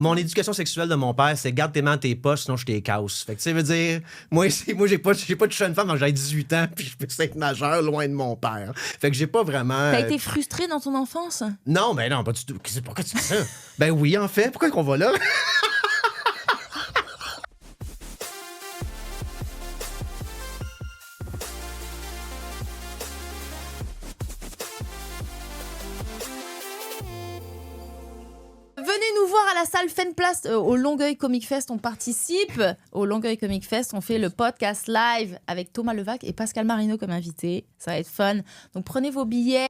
Mon éducation sexuelle de mon père, c'est garde tes mains dans tes poches, sinon je t'es casse. Fait que, tu sais, veut dire, moi j'ai pas touché une femme quand j'avais 18 ans, puis je peux être majeur loin de mon père. Fait que j'ai pas vraiment. T'as été frustré dans ton enfance? Non, ben non, pas du tout. Pourquoi tu dis ça? Ben oui, en fait. Pourquoi qu'on va là? Venez nous voir à la salle Fenplast au Longueuil Comic Fest. On participe au Longueuil Comic Fest. On fait le podcast live avec Thomas Levac et Pascal Marino comme invité. Ça va être fun. Donc prenez vos billets.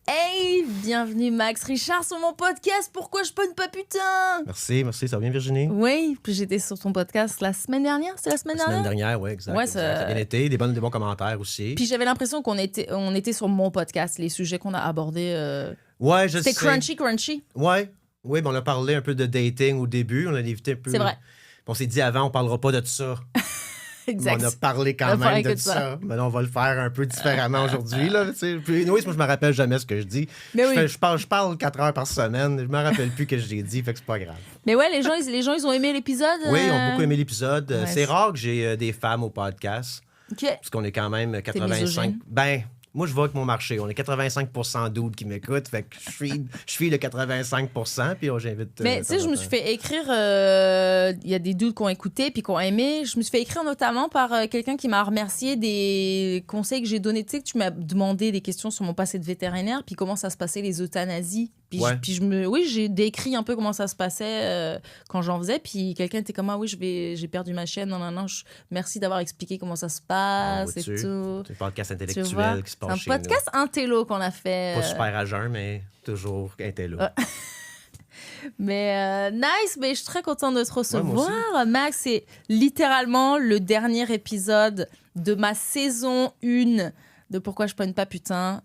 Hey, bienvenue Max Richard sur mon podcast. Pourquoi je pogne pas putain? Merci, ça va bien Virginie? Oui, puis j'étais sur ton podcast la semaine dernière. C'est la semaine dernière? La semaine dernière, oui, exact. Ouais, exact. Ça a bien été, des bons commentaires aussi. Puis j'avais l'impression qu'on était sur mon podcast, les sujets qu'on a abordés. Ouais, je sais. C'était crunchy. Ouais. Oui, ben on a parlé un peu de dating au début. On a évité un peu. C'est vrai. On s'est dit avant, on parlera pas de ça. Exact. On a parlé quand même de ça. Mais là, on va le faire un peu différemment aujourd'hui. Là, puis, moi, je me rappelle jamais ce que je dis. Je parle 4 heures par semaine. Je me rappelle plus que j'ai dit, fait que c'est pas grave. Mais ouais, les gens, ils ont aimé l'épisode. Oui, ils ont beaucoup aimé l'épisode. Ouais, c'est rare que j'ai des femmes au podcast. OK. Parce qu'on est quand même 85. Ben, moi, je vois avec mon marché. On est 85% d'ouds qui m'écoutent. Fait que je suis le 85%. Puis j'invite. Mais tu sais, je me suis fait écrire. Il y a des dudes qui ont écouté puis qui ont aimé. Je me suis fait écrire notamment par quelqu'un qui m'a remercié des conseils que j'ai donnés. Tu sais, que tu m'as demandé des questions sur mon passé de vétérinaire. Puis comment ça se passait, les euthanasies. Puis, ouais. J'ai décrit un peu comment ça se passait quand j'en faisais. Puis quelqu'un était comme, ah oui, j'ai perdu ma chaîne. Non. Merci d'avoir expliqué comment ça se passe et tout. C'est un podcast intellectuel qui se passe chez nous. C'est un podcast intello qu'on a fait. Pas super à jeun, mais toujours intello. Mais nice, mais je suis très contente de te recevoir. Ouais, Max, c'est littéralement le dernier épisode de ma saison 1 de Pourquoi je pogne pas putain.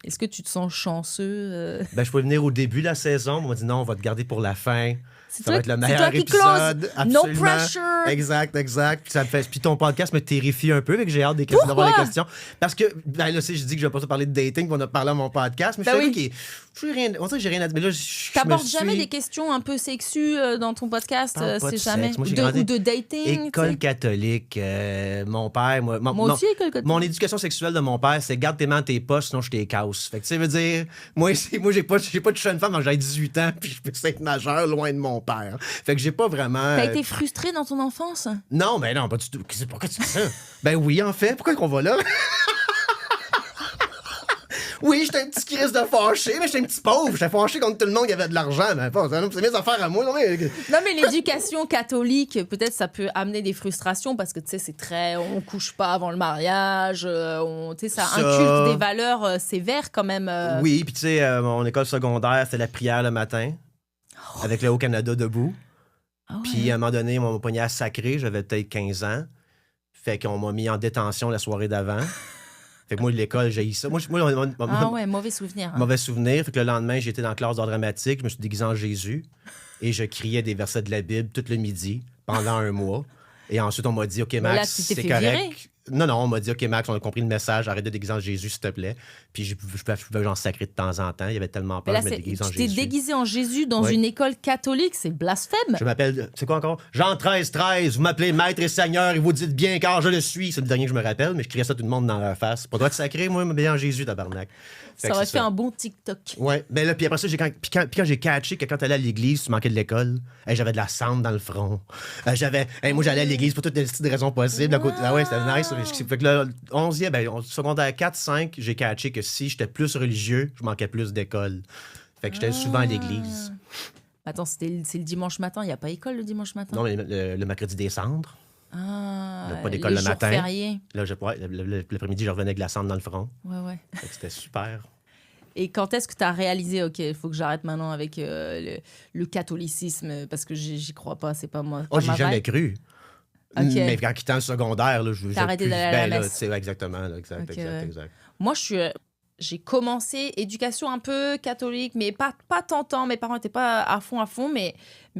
Est-ce que tu te sens chanceux? Ben, je pouvais venir au début de la saison. On m'a dit non, on va te garder pour la fin. Ça va être le meilleur épisode. No pressure. Exact. Puis ça me fait. Puis ton podcast me terrifie un peu, mais que j'ai hâte d'avoir les questions. Parce que ben là, je dis que je vais pas te parler de dating, on a parlé à mon podcast, mais je sais que on dirait que j'ai rien à dire. Mais là, t'abordes jamais des questions un peu sexues dans ton podcast, c'est jamais. Ou de dating. École catholique. Mon père, moi aussi, école catholique. Mon éducation sexuelle de mon père, c'est garde tes mains dans tes poches, sinon je t'es casse. Fait que tu sais, veut dire, moi j'ai pas touché une femme quand j'avais 18 ans, puis je peux être majeur loin de mon père. Fait que j'ai pas vraiment. T'as été frustré dans ton enfance? Non, ben non, pas du tout. Pourquoi tu dis ça? Ben oui, en fait. Pourquoi qu'on va là? Oui, j'étais un petit Christ de fâché, mais j'étais un petit pauvre. J'étais fâché contre tout le monde qui avait de l'argent. Mais c'est mes affaires à moi. Non, mais l'éducation catholique, peut-être ça peut amener des frustrations parce que, tu sais, c'est très... On couche pas avant le mariage. Tu sais, ça inculque des valeurs sévères quand même. Oui, puis tu sais, mon école secondaire, c'est la prière le matin. Avec le Haut-Canada debout. Puis à un moment donné, on m'a pogné à sacrer. J'avais peut-être 15 ans. Fait qu'on m'a mis en détention la soirée d'avant. Fait que moi, l'école, j'ai eu ça. Mauvais souvenir. Hein. Mauvais souvenir. Fait que le lendemain, j'étais dans la classe d'art dramatique. Je me suis déguisé en Jésus. Et je criais des versets de la Bible tout le midi pendant un mois. Et ensuite, on m'a dit, OK, Max, c'est correct. Virer. Non, on m'a dit, OK, Max, on a compris le message. Arrête de déguiser en Jésus, s'il te plaît. Puis je pouvais j'en sacrer de temps en temps. Il y avait tellement peur, je me déguise en Jésus. Tu t'es déguisé en Jésus dans une école catholique. C'est blasphème. Je m'appelle, c'est quoi encore? Jean 13. Vous m'appelez Maître et Seigneur et vous dites bien car je le suis. C'est le dernier que je me rappelle, mais je criais ça tout le monde dans leur face. Pas droit de sacrer, moi, mais en Jésus, tabarnak. Ça aurait fait un bon TikTok. Ouais. Ben là, puis après ça, quand j'ai catché que quand t'allais à l'église, tu manquais de l'école, j'avais de la cendre dans le front. Moi, j'allais à l'église pour toutes les petites raisons possibles. Ah ouais, c'était nice. Fait que là, 11e, secondaire 4, 5, j'ai catché que si j'étais plus religieux, je manquais plus d'école. Fait que j'étais souvent à l'église. Attends, c'est le dimanche matin. Il n'y a pas école le dimanche matin? Non, mais le mercredi des cendres. Pas d'école le matin. Fériés. Là, l'après-midi, je revenais avec de la cendre dans le front. Ouais. Fait que c'était super. Et quand est-ce que tu as réalisé, OK, il faut que j'arrête maintenant avec le catholicisme parce que j'y crois pas, c'est pas moi. J'ai jamais cru. Okay. Mais quand quittant le secondaire, là, je t'as arrêté d'aller à la messe. Exactement. Exact. Moi, j'ai commencé éducation un peu catholique, mais pas tant. Mes parents n'étaient pas à fond. Mais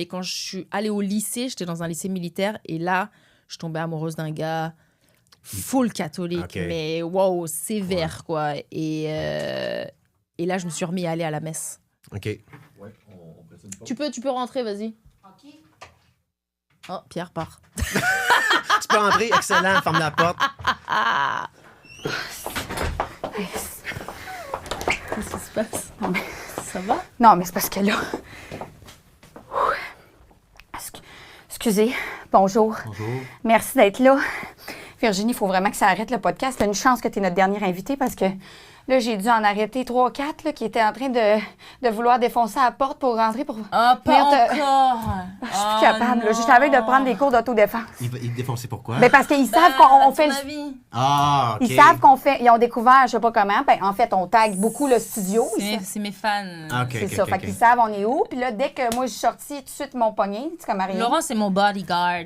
quand je suis allée au lycée, j'étais dans un lycée militaire. Et là, je tombais amoureuse d'un gars full catholique. Mais wow, sévère, quoi. Et là, je me suis remis à aller à la messe. OK. Tu peux rentrer, vas-y. OK. Oh, Pierre part. Tu peux entrer, excellent, ferme la porte. Qu'est-ce qui se passe? Non, mais... Ça va? Non, mais c'est parce que là... Excusez. Bonjour. Bonjour. Merci d'être là. Virginie, il faut vraiment que ça arrête le podcast. T'as une chance que tu es notre dernière invitée parce que là, j'ai dû en arrêter 3-4 qui étaient en train de vouloir défoncer la porte pour rentrer pour... Ah, pas encore! Je suis plus capable. Là. Je suis avec de prendre des cours d'autodéfense. Il te défoncer pourquoi? Ben parce qu'ils savent qu'on fait... Ah, OK. Ils savent qu'on fait... Ils ont découvert, je sais pas comment, ben, en fait, on tag beaucoup le studio. C'est mes fans. Ah, OK, C'est OK, ça. OK, Fait OK. qu'ils savent on est où. Puis là, dès que moi, je suis sortie, tout de suite, mon poignet, c'est comme rien. Laurent, c'est mon bodyguard.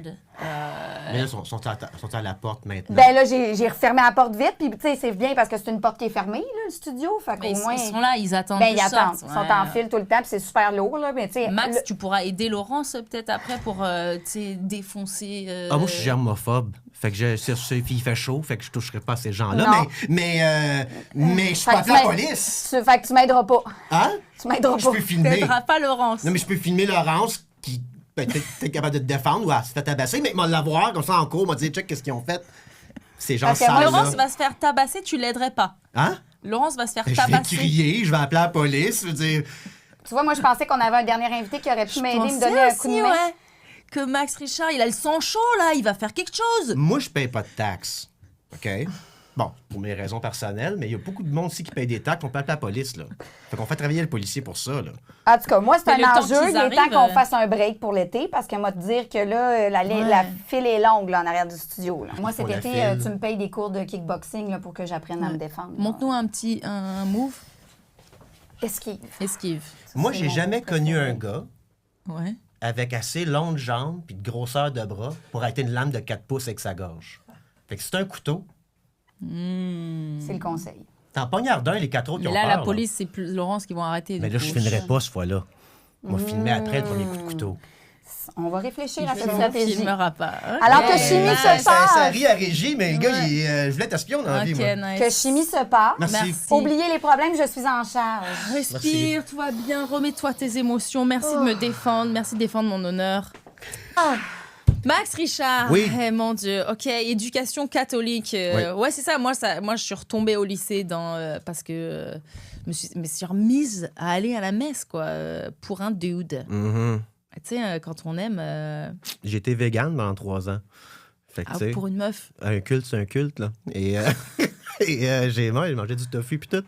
Mais là, ils sont à la porte maintenant. Ben là, j'ai refermé la porte vite. Puis, tu sais, c'est bien parce que c'est une porte qui est fermée, là, le studio. Fait Mais qu'au moins... ils sont là, ils attendent. Ben, que ils je attendent. sorte. Ils sont en fil tout le temps, puis c'est super lourd, là. Mais, tu sais... Max, tu pourras aider Laurence peut-être après pour tu sais, défoncer. Ah, moi, je suis germophobe. Fait que il fait chaud, fait que je toucherai pas à ces gens-là. Non. Mais je suis Fait pas que appelé la tu police. Fait que tu m'aideras pas. Hein? Tu m'aideras Je pas. peux filmer. T'aideras pas Laurence. Non, mais je peux filmer Laurence qui peut-être capable de te défendre ou elle se fait tabasser, mais m'a l'avoir comme ça en cours, m'a dit check qu'est-ce qu'ils ont fait. Ces gens Parce que moi, sales. Laurence va se faire tabasser, tu l'aiderais pas. Hein? Laurence va se faire Je vais tabasser. crier, je vais appeler la police, je veux dire. Tu vois, moi, je pensais qu'on avait un dernier invité qui aurait pu m'aider, me Pensais donner un aussi, coup de main. ouais, que Max Richard, il a le sang chaud là, il va faire quelque chose. Moi, je paye pas de taxes. OK? Bon, pour mes raisons personnelles, mais il y a beaucoup de monde aussi qui paye des taxes, on peut appeler la police, là. Fait qu'on fait travailler le policier pour ça, là. En tout cas, moi, c'est Mais le un temps enjeu. qu'ils Il est temps arrivent, qu'on fasse un break pour l'été parce qu'on va te dire que là, la file est longue là, en arrière du studio. Là. Moi, cet Pour la été, file. tu me payes des cours de kickboxing là, pour que j'apprenne à me défendre. Montre-nous un move. Esquive. Esquive. Moi, c'est j'ai mon jamais préféré. connu un gars Ouais. avec assez longues jambes puis de grosseur de bras pour arrêter une lame de 4 pouces avec sa gorge. Fait que c'est un couteau. C'est le conseil. T'en poignardes un, les 4 autres, Mais ils ont là, peur, la police, c'est plus Laurence qui vont arrêter. Mais du là, coup. je filmerai pas ce fois-là. On va filmer après le premier coup de couteau. On va réfléchir à Il cette ne stratégie. filmera pas. Alors que Ok, Chimie nice. se passe. Ça rit à Régie, mais le gars, je voulais être espion dans la vie, Ok, moi. nice. Que chimie se passe. Merci. Oubliez les problèmes, je suis en charge. Respire, tout va bien, remets-toi tes émotions. Merci de me défendre, merci de défendre mon honneur. Max Richard, Oui. mon Dieu, ok, éducation catholique. Ouais, c'est ça. Moi, je suis retombée au lycée parce que je me suis remise à aller à la messe, quoi, pour un dude. Mhm. Tu sais, quand on aime, J'ai été vegan pendant 3 ans. Fait que, tu sais, pour une meuf. un culte, c'est un culte, là. Et, j'ai mangé du tofu puis tout.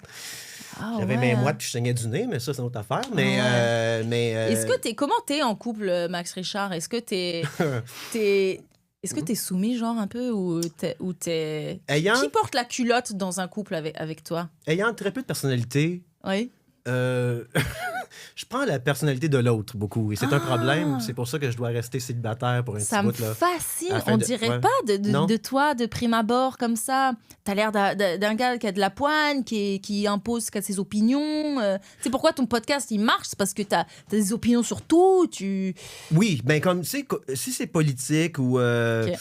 Ah, J'avais ouais. mes moites puis je saignais du nez, mais ça, c'est une autre affaire. Mais, Est-ce que comment t'es en couple, Max Richard? Est-ce que t'es soumis, genre, un peu, ou t'es... ayant, Qui porte la culotte dans un couple avec toi? ayant très peu de personnalité, Oui. je prends la personnalité de l'autre beaucoup. Et c'est un problème. C'est pour ça que je dois rester célibataire pour un Ça petit me bout, là. fascine. Afin On de- dirait ouais. pas Non. de toi, de prime abord, comme ça. T'as l'air d'un gars qui a de la poigne, qui impose ses opinions. C'est pourquoi ton podcast, il marche. C'est parce que t'as des opinions sur tout. Oui, ben comme, tu sais, si c'est politique ou Ok.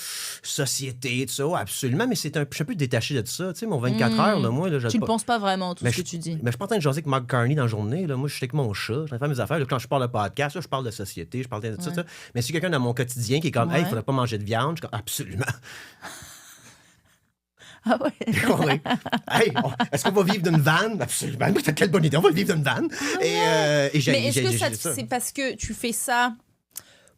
société, tout ça, ouais, absolument, mais je suis un peu détaché de ça. Tu sais, mon 24 heures, là, moi, là, je Tu ne penses pas vraiment, tout Mais ce que tu dis. Mais je suis pas en train de jaser avec Mark Carney dans la journée. Là. Moi, je suis avec mon chat, je vais faire mes affaires. Là, quand je parle de podcast, là, je parle de société, je parle de ça, Ouais. ça. Mais si quelqu'un dans mon quotidien qui est comme, Ouais. hey, il faudrait pas manger de viande, je suis comme, absolument. Ah ouais? Oui. Hey, est-ce qu'on va vivre d'une vanne? Absolument. Quelle bonne idée, on va vivre d'une vanne. Et j'ai Mais est-ce que j'ai c'est parce que tu fais ça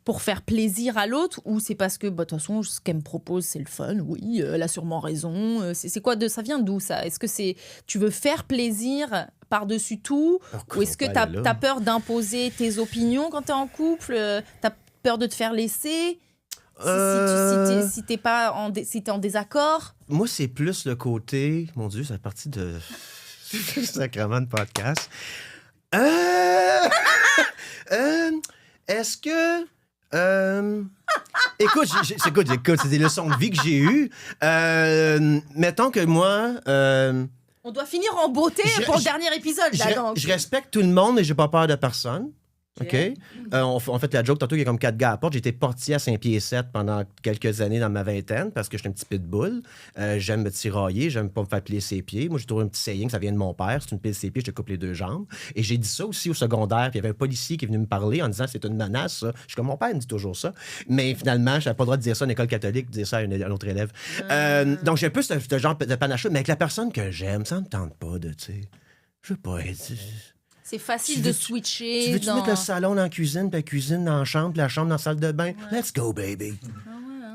pour faire plaisir à l'autre ou c'est parce que, bah, de toute façon, ce qu'elle me propose, c'est le fun? Oui, elle a sûrement raison. C'est quoi ça vient d'où, ça? Est-ce que tu veux faire plaisir par-dessus tout? Ou est-ce que Pourquoi t'as peur d'imposer tes opinions quand t'es en couple? T'as peur de te faire laisser? Si t'es en désaccord? Moi, c'est plus le côté... Mon Dieu, c'est partie de... Sacrément de podcast. Est-ce que... Écoute, c'est des leçons de vie que j'ai eues. Mettons que moi... On doit finir en beauté Je- pour le je- dernier épisode, là, donc. je respecte tout le monde et j'ai pas peur de personne. OK? On fait la joke tantôt, il y a comme 4 gars à la porte. J'ai été portier à 5 pieds 7 pendant quelques années dans ma vingtaine parce que j'étais un petit pitbull. J'aime me tirailler, j'aime pas me faire plier ses pieds. Moi, j'ai trouvé un petit saying, ça vient de mon père. Si tu me plies ses pieds, je te coupe les 2 jambes. Et j'ai dit ça aussi au secondaire. Puis il y avait un policier qui est venu me parler en disant c'est une menace, ça. Je suis comme mon père me dit toujours ça. Mais finalement, je n'avais pas le droit de dire ça à une école catholique, de dire ça à un autre élève. Donc j'ai un peu ce genre de panache, mais avec la personne que j'aime, ça me tente pas de, tu sais. Je veux pas être. C'est facile de switcher. Tu veux-tu mettre le salon dans la cuisine, puis la cuisine dans la chambre, puis la chambre dans la salle de bain? Ouais. Let's go, baby.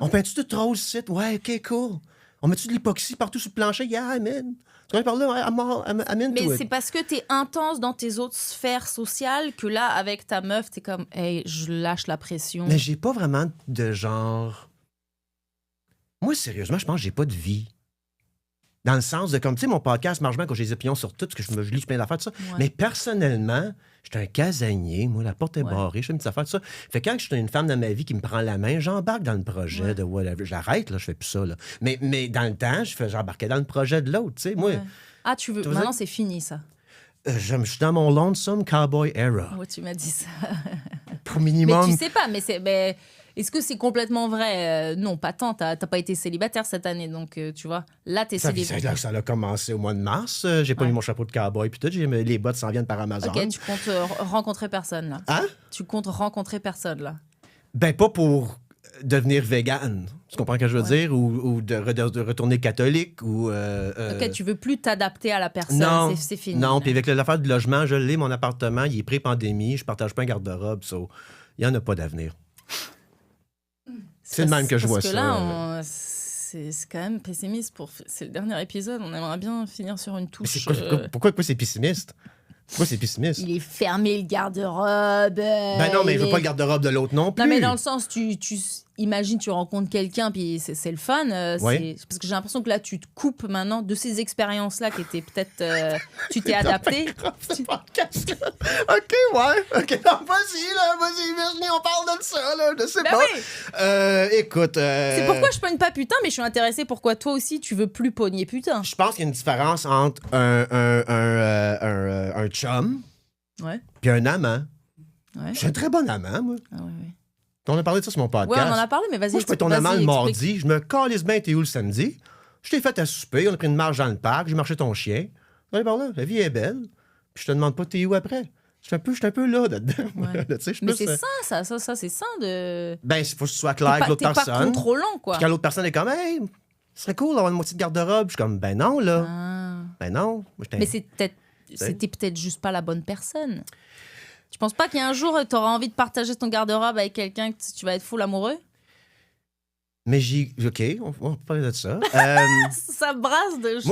On peint-tu tout rose ici? Ouais, OK, cool. On met-tu de l'époxy partout sur le plancher? Yeah, I'm in. Tu vois, par là, I'm into Mais it. c'est parce que t'es intense dans tes autres sphères sociales que là, avec ta meuf, t'es comme, hey, je lâche la pression. Mais j'ai pas vraiment de genre... Moi, sérieusement, je pense que j'ai pas de vie. Dans le sens de, comme, tu sais, mon podcast marche bien quand j'ai des opinions sur tout, parce que je lis plein d'affaires, tout ça. Ouais. Mais personnellement, j'étais un casanier, moi, la porte est barrée, je fais une petite affaire, tout ça. Fait que quand j'étais une femme dans ma vie qui me prend la main, j'embarque dans le projet de whatever. J'arrête, là, je fais plus ça, là. Mais dans le temps, j'embarquais dans le projet de l'autre, tu sais, moi. Ouais. Ah, tu veux... Maintenant, c'est fini, ça. Je suis dans mon lonesome cowboy era. Ouais, tu m'as dit ça. Pour minimum... Mais tu sais pas, mais est-ce que c'est complètement vrai? Non, pas tant. T'as pas été célibataire cette année, donc tu vois. Là, t'es célibataire. Ça a commencé au mois de mars. J'ai pas mis mon chapeau de cowboy, puis tout. Les bottes s'en viennent par Amazon. OK, tu comptes rencontrer personne, là. Hein? Tu comptes rencontrer personne, là. Ben, pas pour devenir vegan. Tu comprends ce que je veux dire? Ou de retourner catholique, ou... OK, tu veux plus t'adapter à la personne. Non, c'est fini. Non, puis avec l'affaire du logement, je l'ai, mon appartement, il est pré-pandémie, je partage pas un garde-robe, il y en a pas d'avenir. C'est le même que je vois ça. Parce que là, c'est quand même pessimiste. C'est le dernier épisode. On aimerait bien finir sur une touche. Pourquoi c'est pessimiste? Pourquoi c'est pessimiste? Il est fermé, le garde-robe. Ben non, mais il veut pas le garde-robe de l'autre non plus. Non, mais dans le sens, imagine, tu rencontres quelqu'un, puis c'est le fun. Oui. Parce que j'ai l'impression que là, tu te coupes maintenant de ces expériences-là qui étaient peut-être... tu t'es adapté. OK, ouais. OK, non, vas-y, Virginie, on parle de ça, là. Je sais pas. Oui. Écoute... C'est pourquoi je pogne pas putain, mais je suis intéressée pourquoi toi aussi, tu veux plus pogner putain. Je pense qu'il y a une différence entre un chum puis un amant. Ouais. Je suis un très bon amant, moi. Ah oui. On a parlé de ça sur mon podcast. Ouais, on en a parlé, mais vas-y. Moi, je peux être ton amant le mardi. Je me calisse bien, t'es où le samedi? Je t'ai fait à souper, on a pris une marche dans le parc, j'ai marché ton chien. Allez par là, la vie est belle. Puis je te demande pas t'es où après. Je suis un peu là dedans. Ouais. Là, mais c'est ça, c'est ça de... Ben, il faut que ce soit clair avec l'autre personne. T'es pas contrôlant, quoi. Puis quand l'autre personne est comme, hey, ce serait cool d'avoir une moitié de garde-robe. Je suis comme, ben non, là. Ben non. Mais c'était peut-être juste pas la bonne personne. Tu penses pas qu'il y a un jour, tu auras envie de partager ton garde-robe avec quelqu'un que tu vas être full amoureux? Mais OK, on va parler de ça. Ça brasse de...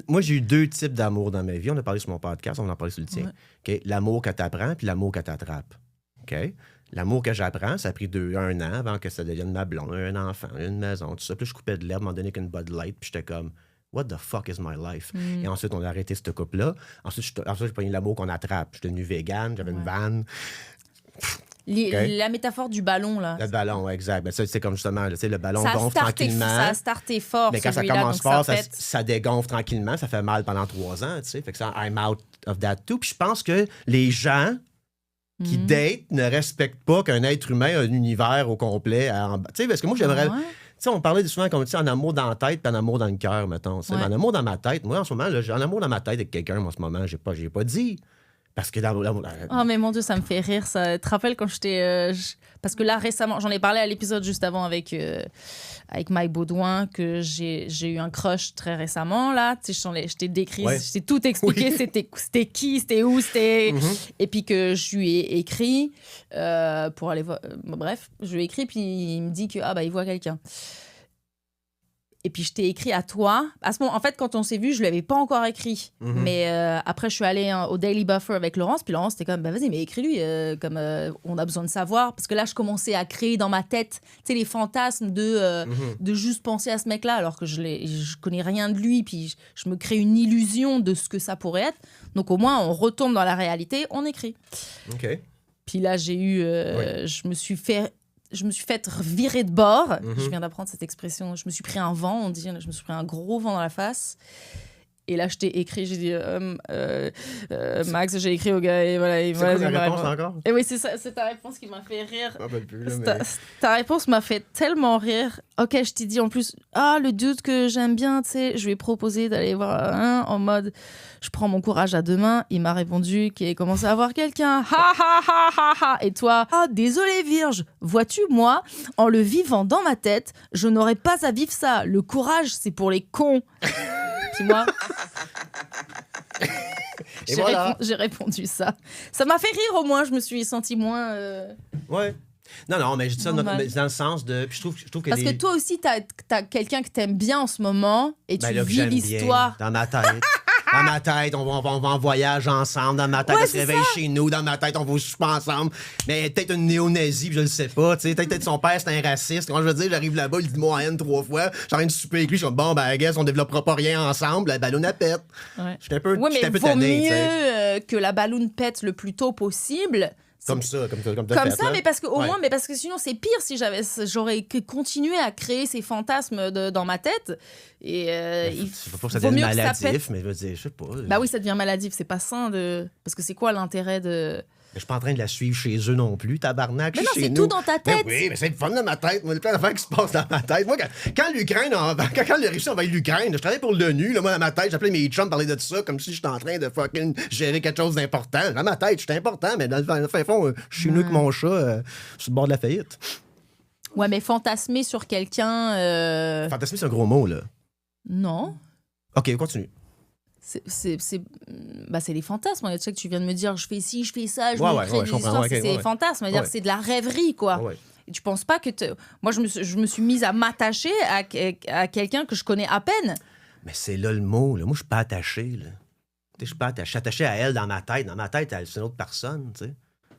Moi, j'ai eu 2 types d'amour dans ma vie. On a parlé sur mon podcast, on en a parlé sur le tien. Okay? L'amour que t'apprends puis l'amour que t'attrapes. OK? L'amour que j'apprends, ça a pris 1 an avant que ça devienne ma blonde, un enfant, une maison, tout ça. Puis je coupais de l'herbe, m'en donnais qu'une Bud Light, puis j'étais comme... What the fuck is my life? Et ensuite, on a arrêté cette couple-là. Ensuite, j'ai pris l'amour qu'on attrape. J'étais devenu vegan, j'avais une vanne. La métaphore du ballon, là. Le ballon, exact. Ben, ça, c'est comme justement, le ballon ça gonfle tranquillement. Ça a starté fort, mais quand ça commence fort, ça dégonfle tranquillement. Ça fait mal pendant 3 ans, tu sais. Fait que ça, I'm out of that too. Puis je pense que les gens qui datent ne respectent pas qu'un être humain a un univers au complet. Tu sais, parce que moi, j'aimerais... Tu sais, on parlait souvent comme en amour dans la tête puis en amour dans le cœur, mettons. Ouais. En amour dans ma tête, moi, en ce moment, là, j'ai en amour dans ma tête avec quelqu'un, moi, en ce moment, j'ai pas dit. Parce que Oh, mais mon Dieu, ça me fait rire, ça. Tu te rappelles quand j'étais... Parce que là, récemment, j'en ai parlé à l'épisode juste avant avec Mike Baudouin, que j'ai eu un crush très récemment, là. Tu sais, je t'ai décrit, je t'ai tout expliqué, c'était qui, c'était où, c'était... Et puis que je lui ai écrit pour aller voir... bref, je lui ai écrit, puis il me dit que, il voit quelqu'un. Et puis, je t'ai écrit à toi. À ce moment, en fait, quand on s'est vu, je ne lui avais pas encore écrit. Mais après, je suis allée au Daily Buffer avec Laurence. Puis Laurence, c'était comme, vas-y, mais écris-lui. On a besoin de savoir. Parce que là, je commençais à créer dans ma tête, tu sais, les fantasmes de juste penser à ce mec-là, alors que je connais rien de lui. Puis je me crée une illusion de ce que ça pourrait être. Donc, au moins, on retourne dans la réalité, on écrit. OK. Puis là, j'ai eu... Je me suis fait virer de bord. Je viens d'apprendre cette expression. Je me suis pris un vent, on dit. Je me suis pris un gros vent dans la face. Et là, je t'ai écrit, j'ai dit, Max, j'ai écrit au gars, et voilà. C'est quoi la réponse encore? Et oui, c'est ta réponse qui m'a fait rire. Plus, là, Ta réponse m'a fait tellement rire. Ok, je t'ai dit en plus, le dude que j'aime bien, tu sais, je lui ai proposé d'aller voir un en mode, je prends mon courage à deux mains. Il m'a répondu qu'il avait commencé à voir quelqu'un. Ha ha ha ha ha. Et toi, désolé Vierge, vois-tu, moi, en le vivant dans ma tête, je n'aurais pas à vivre ça. Le courage, c'est pour les cons. Puis moi, j'ai répondu ça. Ça m'a fait rire au moins, je me suis sentie moins... Ouais. Non, mais je dis ça dans le sens de... Puis je trouve que parce que toi aussi, t'as quelqu'un que t'aimes bien en ce moment et tu vis l'histoire. Dans ma tête. Dans ma tête, on va en voyage ensemble. Dans ma tête, on se réveille chez nous. Dans ma tête, on va au souper ensemble. Mais peut-être une néo-nazie, je le sais pas. Peut-être son père, c'est un raciste. Quand je veux dire, j'arrive là-bas, il dit moi en haine 3 fois. J'ai rien de souper avec lui. Je suis comme, I guess, on développera pas rien ensemble. La ballonne, elle pète. Ouais. Je suis un peu mais tanné, vaut mieux que la balloune pète le plus tôt possible. Comme ça, mais parce que au moins, mais parce que sinon c'est pire si j'aurais continué à créer ces fantasmes dans ma tête. Et il faut pas que ça devienne maladif, mais je sais pas. Bah oui, ça devient maladif, c'est pas sain parce que c'est quoi l'intérêt de... Je suis pas en train de la suivre chez eux non plus, tabarnak. Mais non, c'est tout dans ta tête. Mais oui, mais c'est le fun dans ma tête. Moi, il y a plein d'affaires qui se passent dans ma tête. Moi, quand la Russie envahit l'Ukraine, je travaillais pour l'ONU. Là, moi, dans ma tête, j'appelais mes chums parler de ça comme si j'étais en train de fucking gérer quelque chose d'important. Dans ma tête, j'étais important, mais dans le fin fond, je suis mieux que mon chat sur le bord de la faillite. Ouais, mais fantasmer sur quelqu'un... Fantasmer, c'est un gros mot, là. Non. OK, continue. C'est les fantasmes. Tu sais que tu viens de me dire, je fais ci, je fais ça, je me crée des histoires. C'est les fantasmes. C'est de la rêverie, quoi. Ouais. Et tu penses pas que... Moi, je me suis mise à m'attacher à quelqu'un que je connais à peine. Mais c'est là le mot. Là. Moi, je suis pas attaché. Là. Je suis pas attaché. Je suis attaché à elle dans ma tête. Dans ma tête, elle, c'est une autre personne. T'sais.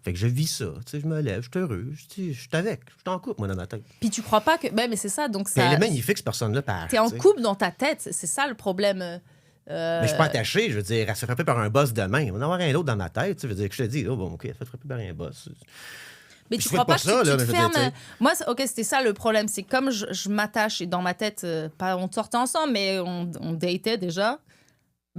Fait que je vis ça. Je me lève, je suis heureux. Je suis avec. Je suis en couple, moi, dans ma tête. Puis tu crois pas que... mais c'est ça. Donc ça... Elle est magnifique, cette personne-là. T'es en couple dans ta tête. C'est ça le problème. Mais je suis pas attaché, je veux dire, elle se fait frapper par un boss demain. Il va en avoir un autre dans ma tête, tu veux dire que je te dis, OK, elle se fait frapper par un boss. Mais tu crois pas que tu te fermes... Moi, OK, c'était ça le problème, c'est comme je m'attache et dans ma tête, pas on sortait ensemble, mais on datait déjà,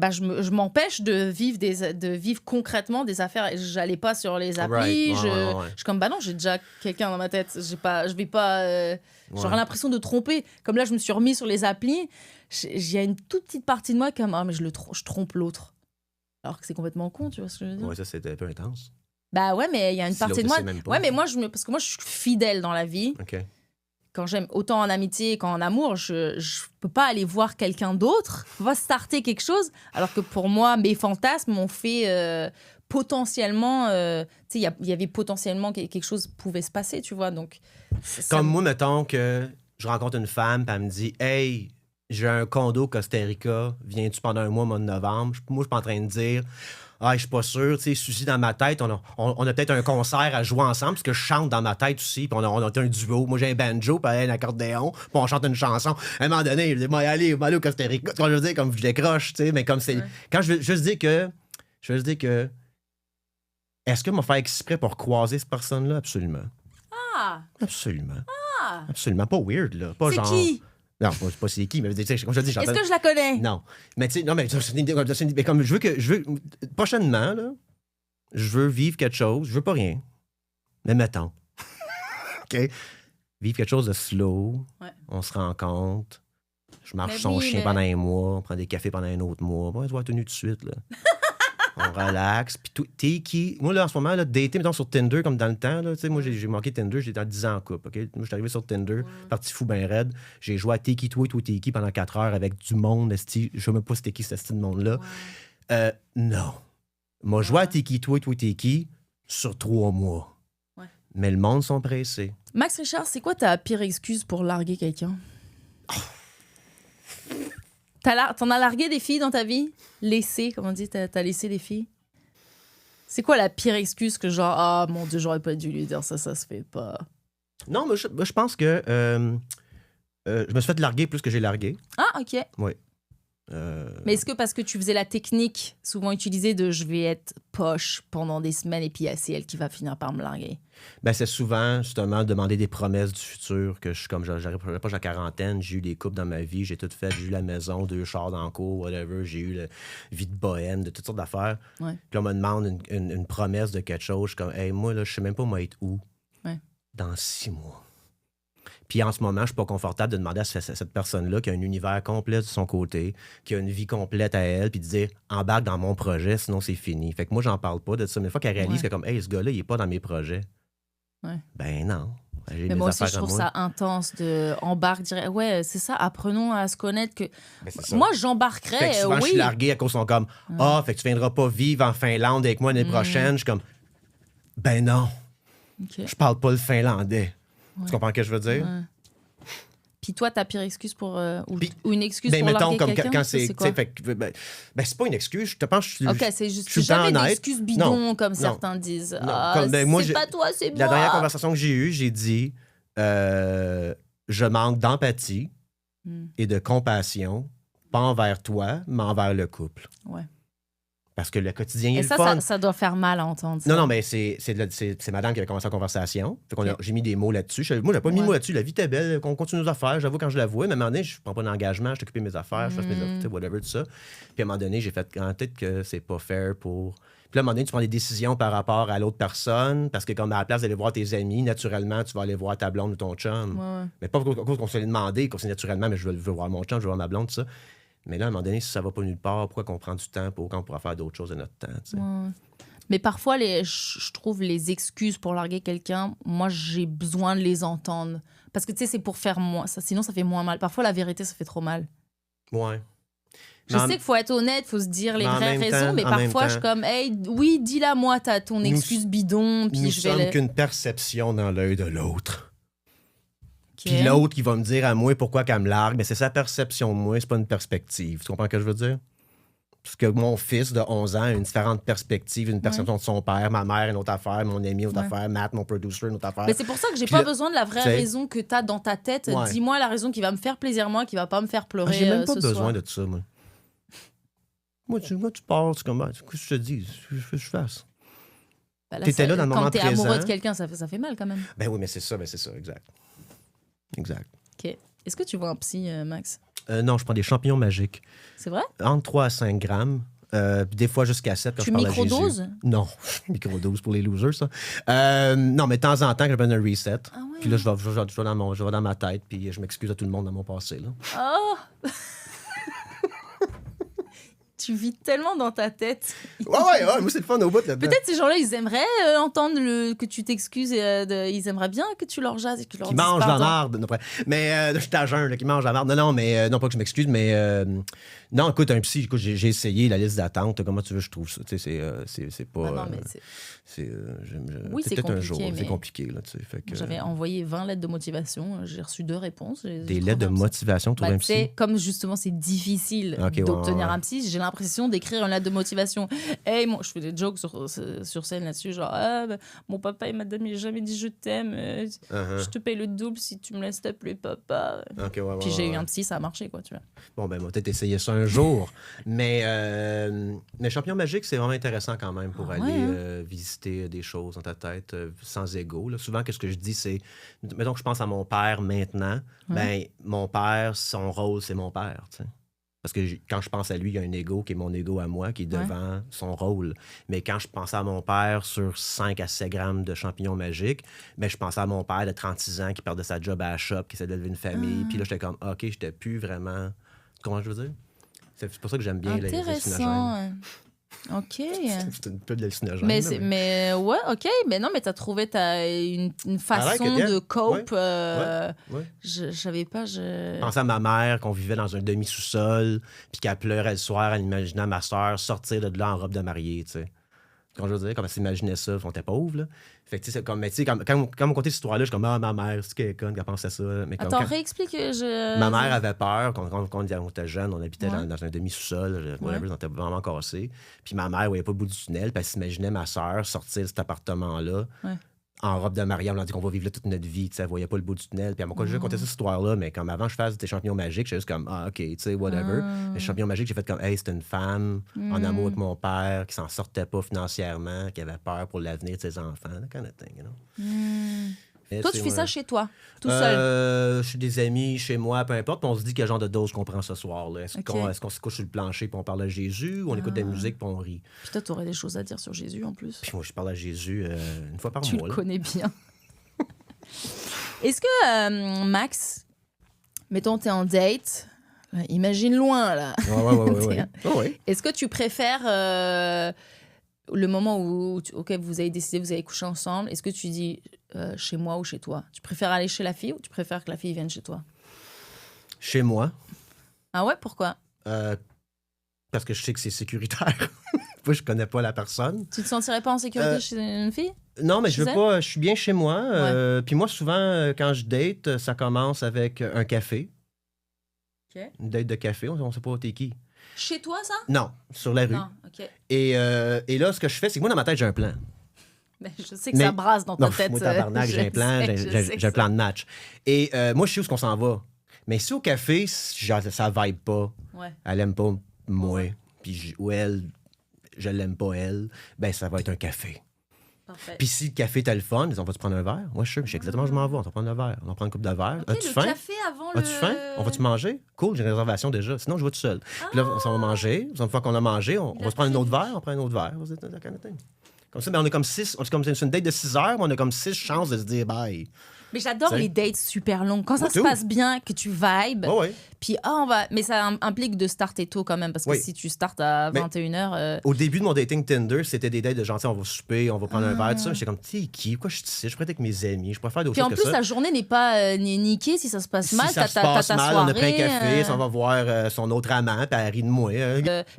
je m'empêche de vivre concrètement des affaires. J'allais pas sur les applis, je suis comme, non, j'ai déjà quelqu'un dans ma tête, je vais pas... J'aurais l'impression de tromper. Comme là, je me suis remis sur les applis, il y a une toute petite partie de moi comme mais je trompe l'autre. Alors que c'est complètement con, tu vois ce que je veux dire? Ouais, ça c'était un peu intense. Bah ouais, mais il y a une partie de moi. Ouais, mais moi parce que moi je suis fidèle dans la vie. OK. Quand j'aime autant en amitié qu'en amour, je peux pas aller voir quelqu'un d'autre, va starter quelque chose, alors que pour moi, mes fantasmes m'ont fait potentiellement, tu sais, il y avait potentiellement quelque chose pouvait se passer, tu vois, donc. Comme moi, mettons que je rencontre une femme, puis elle me dit, hey, j'ai un condo au Costa Rica, viens-tu pendant un mois au mois de novembre? Moi, je suis pas en train de dire, je suis pas sûr, tu sais, souci dans ma tête, on a peut-être un concert à jouer ensemble, parce que je chante dans ma tête aussi, puis on a un duo. Moi, j'ai un banjo, puis elle a un accordéon, puis on chante une chanson. À un moment donné, je dis, aller au Costa Rica. Quand je veux dire, comme je décroche, tu sais, mais comme c'est. Quand je veux juste dire que. Est-ce que m'a fait exprès pour croiser cette personne-là? Absolument. Ah! Absolument. Ah! Absolument. Pas weird, là. Pas c'est genre. Qui? Non, je sais pas c'est qui, mais tu sais, comme je dis, est-ce que je la connais? Non. Mais tu sais, non, mais comme je veux prochainement, là, je veux vivre quelque chose, je veux pas rien. Mais mettons. OK? Vivre quelque chose de slow. Ouais. On se rencontre. Je marche son chien pendant un mois, on prend des cafés pendant un autre mois. Bon, on se voit tenu tout de suite, là. On relaxe. Puis t'es qui? Moi, là, en ce moment, là, dater, mettons, sur Tinder, comme dans le temps, là, tu sais, moi, j'ai manqué Tinder, j'étais à 10 ans en couple, OK? Moi, je suis arrivé sur Tinder, parti fou ben raide. J'ai joué à T'es qui, toi, t'es qui pendant 4 heures avec du monde, je sais même pas c'était qui, ce style de monde-là. Ouais. Non. Moi, je joué à T'es qui, toi, t'es qui sur 3 mois. Ouais. Mais le monde sont pressés. Max Richard, c'est quoi ta pire excuse pour larguer quelqu'un? T'en as largué des filles dans ta vie? Laissé, comme on dit, t'as laissé des filles? C'est quoi la pire excuse que genre, mon Dieu, j'aurais pas dû lui dire ça se fait pas? Non, mais je pense que je me suis fait larguer plus que j'ai largué. Ah, OK. Oui. Mais est-ce que parce que tu faisais la technique souvent utilisée de je vais être poche pendant des semaines et puis c'est elle qui va finir par me larguer? Ben, c'est souvent, justement, demander des promesses du futur, que je suis comme, j'arrive pas à la quarantaine, j'ai eu des couples dans ma vie, j'ai tout fait, j'ai eu la maison, 2 chars dans le cours, whatever, j'ai eu la vie de bohème, de toutes sortes d'affaires. Ouais. Puis là, on me demande une promesse de quelque chose, je suis comme, hey, moi, là, je sais même pas moi être où dans 6 mois. Puis en ce moment, je suis pas confortable de demander à cette personne-là qui a un univers complet de son côté, qui a une vie complète à elle, puis de dire embarque dans mon projet, sinon c'est fini. Fait que moi, j'en parle pas de ça. Mais une fois qu'elle réalise que comme hey, ce gars-là, il est pas dans mes projets. Ouais. Ben non. Mais moi aussi, je trouve ça intense de embarque direct. Ouais, c'est ça. Apprenons à se connaître. Que moi, j'embarquerais. Fait que souvent, je suis largué à cause sont comme fait que tu viendras pas vivre en Finlande avec moi l'année prochaine. Je suis comme ben non. Okay. Je parle pas le finlandais. Tu comprends ce que je veux dire? Ouais. Puis toi, ta pire excuse pour... ou une excuse ben, pour mettons, larguer comme quelqu'un, quand c'est quoi? C'est pas une excuse. Je te pense que OK, c'est juste... Tu jamais une excuse bidon, comme certains disent. Non. Ah, c'est pas toi, c'est moi. La dernière conversation que j'ai eue, j'ai dit je manque d'empathie et de compassion, pas envers toi, mais envers le couple. Ouais. Parce que le quotidien est le fun. Ça doit faire mal à entendre. Ça. Non, mais c'est madame qui avait commencé la conversation. J'ai mis des mots là-dessus. Moi, j'avais pas mis de mots là-dessus. La vie était belle, qu'on continue nos affaires. J'avoue, quand je la vois, mais à un moment donné, je prends pas d'engagement, je t'occupe de mes affaires, je fais mes affaires, whatever, tout ça. Puis à un moment donné, j'ai fait peut-être que c'est pas fair pour... Puis là, à un moment donné, tu prends des décisions par rapport à l'autre personne, parce que comme à la place d'aller voir tes amis, naturellement, tu vas aller voir ta blonde ou ton chum. Ouais. Mais pas qu'on se l'ait demandé, qu'on s'est naturellement, mais je veux voir mon chum, je veux voir ma blonde, tout ça. Mais là, à un moment donné, si ça va pas nulle part, pourquoi qu'on prend du temps pour qu'on pourra faire d'autres choses de notre temps? Ouais. Mais parfois, je trouve les excuses pour larguer quelqu'un, moi, j'ai besoin de les entendre. Parce que, tu sais, c'est pour faire moins. Sinon, ça fait moins mal. Parfois, la vérité, ça fait trop mal. Ouais. Je sais qu'il faut être honnête, il faut se dire les vraies raisons, mais parfois, je suis comme, hey, oui, dis-la moi, t'as ton excuse bidon. Puis nous sommes qu'une perception dans l'œil de l'autre. Puis l'autre qui va me dire à moi pourquoi qu'elle me largue, mais c'est sa perception de moi, c'est pas une perspective. Tu comprends ce que je veux dire? Parce que mon fils de 11 ans a une différente perspective, une perception de son père, ma mère, une autre affaire, mon ami, une autre affaire, Matt, mon producer, une autre affaire. Mais c'est pour ça que j'ai pas besoin de la vraie raison que t'as dans ta tête. Ouais. Dis-moi la raison qui va me faire plaisir, moi, qui va pas me faire pleurer. J'ai même pas besoin de ça, moi. Moi, tu parles, c'est comme, qu'est-ce que je te dis? Je fasse. Ben là, t'étais là dans le moment présent. Quand t'es amoureux de quelqu'un, ça fait mal quand même. Ben oui, mais c'est ça, exact. Exact. OK. Est-ce que tu vois un psy, Max? Non, je prends des champignons magiques. C'est vrai? Entre 3 à 5 grammes. Des fois jusqu'à 7 quand je parle à Jésus. Tu microdoses? Non, microdose pour les losers, ça. Non, mais de temps en temps, je donne un reset. Ah ouais. Puis là, je vais dans ma tête, puis je m'excuse à tout le monde dans mon passé. Là. Oh! Tu vis tellement dans ta tête. Ouais, moi, c'est le fun au bout là-dedans. Peut-être ces gens-là, ils aimeraient entendre que tu t'excuses et ils aimeraient bien que tu leur jases et que tu leur dises mangent pardon. la marde. Mais je suis à jeun, qui mange la marde. Non, mais non, pas que je m'excuse, mais non, écoute, un psy, écoute, j'ai essayé la liste d'attente. Comment tu veux, je trouve ça. Tu sais, c'est pas. Non, mais oui, c'est peut-être compliqué. Un jour, mais c'est compliqué, là, tu sais. Fait que... J'avais envoyé 20 lettres de motivation. J'ai reçu 2 réponses. Des lettres de motivation, tu trouves un psy? Comme justement, c'est difficile d'obtenir un psy, j'ai l'impression d'écrire une lettre de motivation. Hey, moi, je fais des jokes sur scène là-dessus, genre, mon papa et madame, il n'a jamais dit je t'aime. Je te paye le double si tu me laisses t'appeler papa. Puis j'ai eu un psy, ça a marché, quoi, tu vois. Bon, ben, on va peut-être essayer ça un jour. mais Champion Magique, c'est vraiment intéressant quand même pour aller visiter des choses dans ta tête sans ego. Là. Souvent, qu'est-ce que je dis, c'est... Mettons que je pense à mon père maintenant. Ben, mon père, son rôle, c'est mon père, tu sais. Parce que quand je pense à lui, il y a un ego qui est mon ego à moi, qui est devant son rôle. Mais quand je pensais à mon père sur 5 à 7 grammes de champignons magiques, ben, je pensais à mon père de 36 ans qui perdait sa job à la shop, qui essaie d'élever une famille. Puis là, j'étais comme, OK, j'étais plus vraiment... Comment je veux dire? C'est pour ça que j'aime bien les hallucinogènes. OK. C'est un peu de l'hallucinogène. Mais ouais, OK. Mais non, mais t'as trouvé une façon de cope. Je savais pas. Je pensais à ma mère qu'on vivait dans un demi-sous-sol puis qu'elle pleurait le soir en imaginant ma soeur sortir de là en robe de mariée, tu sais. Quand je veux dire, comme elle s'imaginait ça, on était pauvre, là. Fait que, tu sais, comme, mais tu sais, quand on contait cette histoire-là, je suis comme, ma mère, c'est qu'elle est conne, qu'elle pensait ça. Mais attends, réexplique. Ma mère avait peur, quand on était jeune, on habitait dans un demi-sous-sol, on était vraiment cassé. Puis ma mère voyait pas le bout du tunnel, puis elle s'imaginait ma soeur sortir de cet appartement-là en robe de mariage, on a dit qu'on va vivre là toute notre vie, tu sais, elle voyait pas le bout du tunnel. Puis elle m'a déjà conté cette histoire-là, mais comme avant, je fasse des champignons magiques, j'étais juste comme, ah, OK, tu sais, whatever. Les champignons magiques, j'ai fait comme, hey, c'était une femme en amour avec mon père qui s'en sortait pas financièrement, qui avait peur pour l'avenir de ses enfants, that kind of thing, you know. Et Toi, tu fais ça chez toi, tout seul. Chez des amis, chez moi, peu importe. Puis on se dit quel genre de dose qu'on prend ce soir. Là. Est-ce qu'on se couche sur le plancher puis on parle à Jésus ou on écoute de la musique puis on rit? Puis toi, t'aurais des choses à dire sur Jésus en plus. Puis moi, je parle à Jésus une fois par Tu mois. le connais bien. Est-ce que, Max, mettons, t'es en date, imagine loin, là. Ouais. Est-ce que tu préfères le moment où vous avez décidé, vous allez coucher ensemble, est-ce que tu dis chez moi ou chez toi? Tu préfères aller chez la fille ou tu préfères que la fille vienne chez toi? Chez moi. Ah ouais, pourquoi? Parce que je sais que c'est sécuritaire. Moi, je connais pas la personne. Tu te sentirais pas en sécurité chez une fille? Non, mais je veux pas. Je suis bien chez moi. Puis moi, souvent, quand je date, ça commence avec un café. OK. Une date de café. On sait pas t'es qui. Chez toi, ça? Non, sur la rue. Non, OK. Et là, ce que je fais, c'est que moi, dans ma tête, j'ai un plan. Ben, je sais que ça brasse dans ta tête. Moi, tabarnak, j'ai un plan, j'ai un plan de match. Et moi, je sais où qu'on s'en va. Mais si au café, genre, ça vibe pas, elle aime pas moi, puis ou elle, je l'aime pas elle, ben ça va être un café. Parfait. Puis si le café t'as le fun, on va te prendre un verre? Moi, je sais exactement où je m'en vais. On va prendre un verre. On va prendre une coupe de verre. Okay, As-tu le faim? Café avant As-tu faim? On va-tu manger? Cool, j'ai une réservation déjà. Sinon, je vais tout seul. Puis là, on s'en va manger. Une fois qu'on a mangé, on va se prendre un autre verre. On prend un autre verre. Comme ça, ben, on est comme 6. C'est une date de 6 heures, mais on a comme 6 chances de se dire bye. Mais j'adore les dates super longues. Quand ça se tout. passe bien, que tu vibes, puis on va... Mais ça implique de starter tôt quand même, parce que si tu startes à 21h... Au début de mon dating Tinder, c'était des dates de gens, on va souper, on va prendre un verre, tout ça. J'étais comme, t'es qui? Pourquoi je suis ici? Je pourrais être avec mes amis. Je pourrais faire d'autres choses que ça. Puis en plus, la journée n'est pas niquée si ça se passe mal. Si ça se passe mal, on a pris un café, on va voir son autre amant, puis elle rit de moi.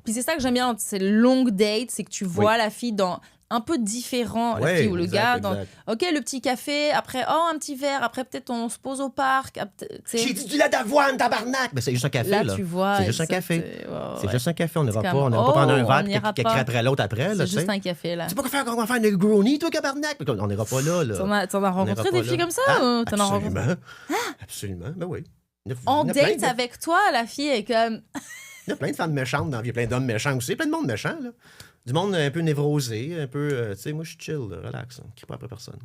Puis c'est ça que j'aime bien, c'est longue date, c'est que tu vois la fille dans... un peu différent, la fille ou le gars. OK, le petit café, après, un petit verre, après, peut-être on se pose au parc. J'ai dit du lait d'avoine, tabarnak! Ben, c'est juste un café, là. Tu vois. C'est juste un café. C'est juste un café. On n'ira pas prendre un verre quelqu'un après l'autre après. C'est juste un café, là. Tu sais pas qu'on va faire une grownie, toi, tabarnak? On n'ira pas là. T'en as rencontré des filles comme ça? Absolument. Absolument, ben oui. En date avec toi, la fille est comme... Il y a plein de femmes méchantes dans la vie, plein d'hommes méchants aussi, plein de monde méchant, là. Du monde un peu névrosé, un peu... tu sais, moi, je suis chill, là, relax. On ne crie pas après personne.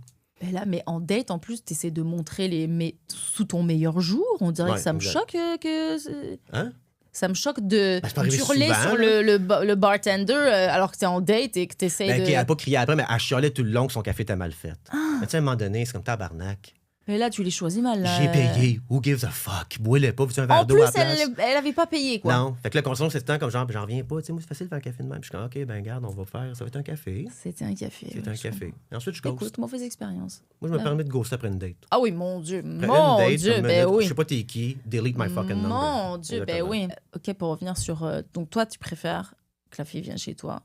Mais en date, en plus, tu essaies de montrer sous ton meilleur jour. On dirait que ça me choque que... Hein? Ça me choque de hurler souvent, sur le bartender alors que tu es en date et que tu essaies de... Elle n'a pas crié après, mais elle chialait tout le long que son café était mal fait. Mais tu sais, à un moment donné, c'est comme tabarnak. Mais là, tu les choisis mal. Là. J'ai payé. Who gives a fuck? Bois-le pas. Veux-tu un verre d'eau à la place? En plus, elle avait pas payé, quoi. Non. Fait que la consommation, c'est le temps comme genre, j'en reviens pas. Tu sais, moi, c'est facile de faire un café de même. Je suis comme, OK, ben garde, on va faire. Ça va être un café. C'était un café. C'est un café. Et ensuite, je ghost. Écoute, mauvaise expérience. Moi, je me permets de ghoster après une date. Ah oui, mon Dieu. Mon Dieu, ben oui. Je sais pas t'es qui. Delete my fucking number. Mon Dieu, ben oui. OK, pour revenir sur... donc, toi, tu préfères que la fille vienne chez toi.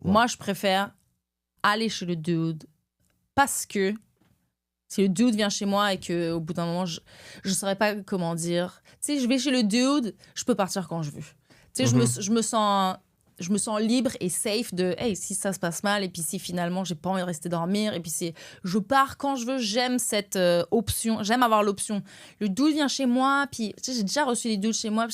Ouais. Moi, je préfère aller chez le dude parce que si le dude vient chez moi et qu'au bout d'un moment, je ne saurais pas comment dire. Tu sais, je vais chez le dude, je peux partir quand je veux. Tu sais, je me sens libre et safe de, hey, si ça se passe mal et puis si finalement, j'ai pas envie de rester dormir et puis je pars quand je veux. J'aime cette option. J'aime avoir l'option. Le dude vient chez moi, puis tu sais, j'ai déjà reçu les dudes chez moi.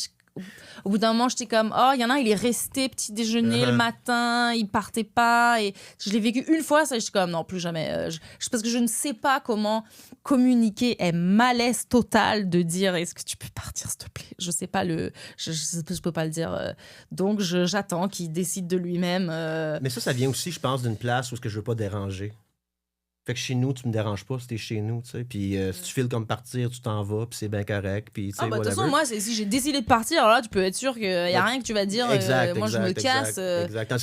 Au bout d'un moment, j'étais comme, il y en a un, il est resté petit déjeuner le matin, il partait pas. Et je l'ai vécu une fois, ça, je suis comme, non, plus jamais. Parce que je ne sais pas comment communiquer. Et malaise total de dire, est-ce que tu peux partir, s'il te plaît? Je sais pas je peux pas le dire. Donc, j'attends qu'il décide de lui-même. Mais ça vient aussi, je pense, d'une place où je veux pas déranger. Fait que chez nous, tu me déranges pas si t'es chez nous, tu sais. Puis si tu files comme partir, tu t'en vas, puis c'est bien correct. Puis, de toute façon, moi, si j'ai décidé de partir, alors là, tu peux être sûr qu'il y a rien que tu vas dire. Moi, je me casse.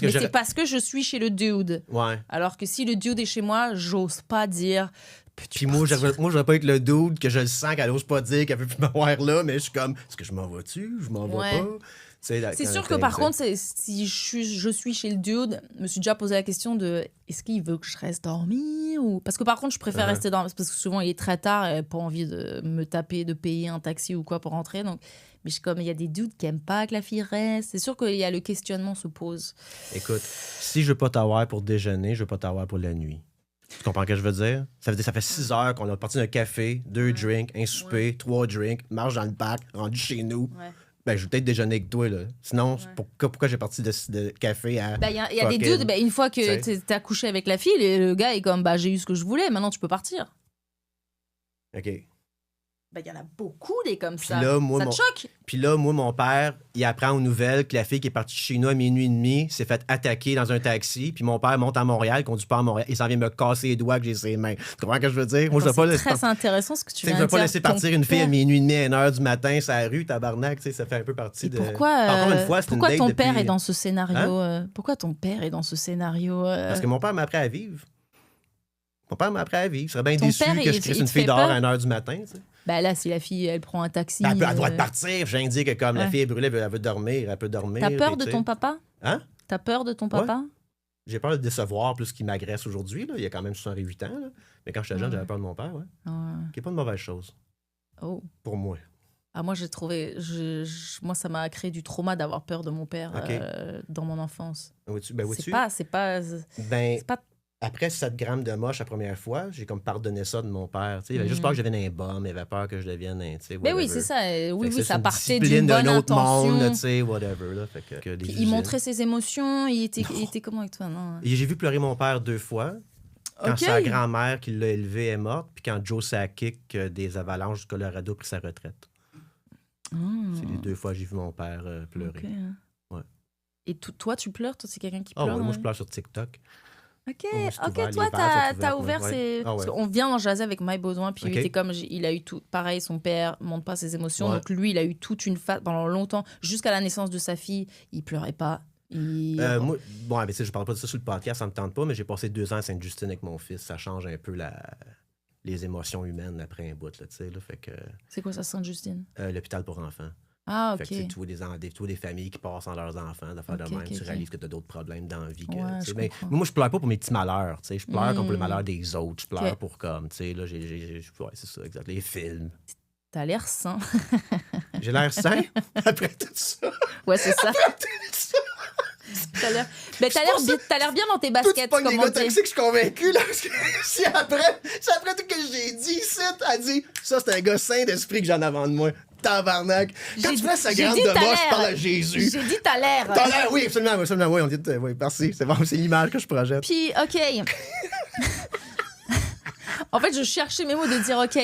Mais c'est parce que je suis chez le dude. Ouais. Alors que si le dude est chez moi, j'ose pas dire. Puis moi, je vais pas être le dude que je le sens qu'elle ose pas dire qu'elle veut plus m'avoir là, mais je suis comme, est-ce que je m'en vais-tu? Je m'en vais pas? C'est sûr que par contre, si je suis chez le dude, je me suis déjà posé la question de est-ce qu'il veut que je reste dormir ou... Parce que par contre, je préfère rester dormir parce que souvent il est très tard et pas envie de me taper, de payer un taxi ou quoi pour rentrer. Donc... Mais comme il y a des dudes qui aiment pas que la fille reste, c'est sûr qu'il y a le questionnement se pose. Écoute, si je veux pas t'avoir pour déjeuner, je veux pas t'avoir pour la nuit. Tu comprends ce que je veux dire? Ça veut dire ça fait 6 heures qu'on a parti d'un café, 2 drinks, un souper, 3 drinks, marche dans le parc, rendu chez nous. Ouais. Ben, je vais peut-être déjeuner avec toi, là. Sinon, pourquoi j'ai parti de café à... Il y a des dudes, une fois que T'sais. t'as couché avec la fille, le gars est comme, j'ai eu ce que je voulais, maintenant tu peux partir. OK. Il y en a beaucoup des comme ça. Là, moi, ça te mon- choque? Puis là, moi, mon père, il apprend aux nouvelles que la fille qui est partie chez nous à minuit et demi s'est fait attaquer dans un taxi. Puis mon père monte à Montréal, conduit pas à Montréal. Il s'en vient me casser les doigts que j'ai ses mains. Tu comprends ce que je veux dire? Moi, je veux pas C'est laisser très intéressant ce que tu je viens veux de pas dire. laisser Ton partir une fille à père- minuit et demi, à 1h du matin, sur la rue, tabarnak. Tu sais, ça fait un peu partie Et de... pourquoi, Encore une fois, c'est une pourquoi date ton depuis- père est dans ce scénario Hein? Pourquoi ton père est dans ce scénario Parce que mon père m'a appris à vivre. Mon père m'a appris à vivre. Il serait bien Ton déçu père, que il- je crisse il une te fille fait dehors peur? à 1h du matin. Tu sais. Là, si la fille, elle prend un taxi... Ben, elle a le droit de partir. J'ai dit que comme la Ouais. fille est brûlée, elle veut dormir. Elle peut dormir. T'as peur puis, de tu ton sais. papa Hein? T'as peur de ton papa J'ai peur de le décevoir plus qu'il m'agresse aujourd'hui. Là. Il a quand même 68 ans. Là. Mais quand j'étais jeune, Ouais. j'avais peur de mon père. Ouais. Ouais. Qui n'est pas une mauvaise chose. Oh. Pour moi. Moi, j'ai trouvé... Moi, ça m'a créé du trauma d'avoir peur de mon père Ok. dans mon enfance. Vois-tu? Ben, vois-tu? C'est pas... Ben, C'est pas... après 7 grammes de moche la première fois, j'ai comme pardonné ça de mon père. Tu sais, il avait juste peur que je devienne un bum, il avait peur que je devienne un. Tu sais, Mais oui, whatever. c'est ça. Oui, Fait que oui, c'est ça une partait discipline d'une bonne d'un autre intention. monde, là, tu sais, whatever. Là. Fait que les Puis il usines. montrait ses émotions. Il était comment avec toi, non? Et j'ai vu pleurer mon père 2 fois. Quand Ok. sa grand-mère qui l'a élevé est morte, puis quand Joe Sakic des Avalanches du Colorado a pris sa retraite. C'est les 2 fois que j'ai vu mon père pleurer. Ok. Ouais. Et toi, tu pleures? Toi, c'est quelqu'un qui Ah pleure? ouais, moi, dans je la pleure sur TikTok. Ok, moi, c'est ok, ouvert, toi, les vannes sont t'as ouvertes, ouvert ouais. ces... Ah ouais. Parce qu'on vient en jaser avec Mike Baudouin, puis Ok. il était comme, il a eu tout... Pareil, son père montre pas ses émotions, Ouais. donc lui, il a eu toute une phase, pendant longtemps, jusqu'à la naissance de sa fille, il pleurait pas. Moi, bon, ben, tu sais, je parle pas de ça sur le podcast, ça me tente pas, mais j'ai passé 2 ans à Sainte-Justine avec mon fils. Ça change un peu les émotions humaines après un bout, là, tu sais, là, fait que C'est quoi ça, Sainte-Justine? l'hôpital pour enfants. Ah, Fait ok. que tu sais, tu vois des familles qui passent sans leurs enfants, de faire Ok, de même, ok, tu ok. réalises que tu as d'autres problèmes dans la vie. Que, Ouais, tu sais, je ben, comprends. moi, je pleure pas pour mes petits malheurs, tu sais, je pleure comme pour le Mm. malheur des autres, je pleure Ok. pour comme, tu sais, là, ouais, c'est ça, exact, les films. T'as l'air sain. J'ai l'air sain après tout ça. Ouais, c'est ça. T'as l'air t'as l'air bien dans tes Tout baskets, pas des comme gars on dit. toxiques, je suis convaincu, là, parce que c'est après tout que j'ai dit ici, elle dit, ça, c'est un gars sain d'esprit que j'en ai avant de moi. Tabarnak. Quand J'ai tu dit- fais sa j'ai grande dit de t'as moi, je l'air. parle à Jésus. J'ai dit t'as l'air. T'as l'air, oui, absolument, oui, on dit, oui, merci, c'est bon, c'est l'image que je projette. Puis, OK. En fait, je cherchais mes mots de dire, OK,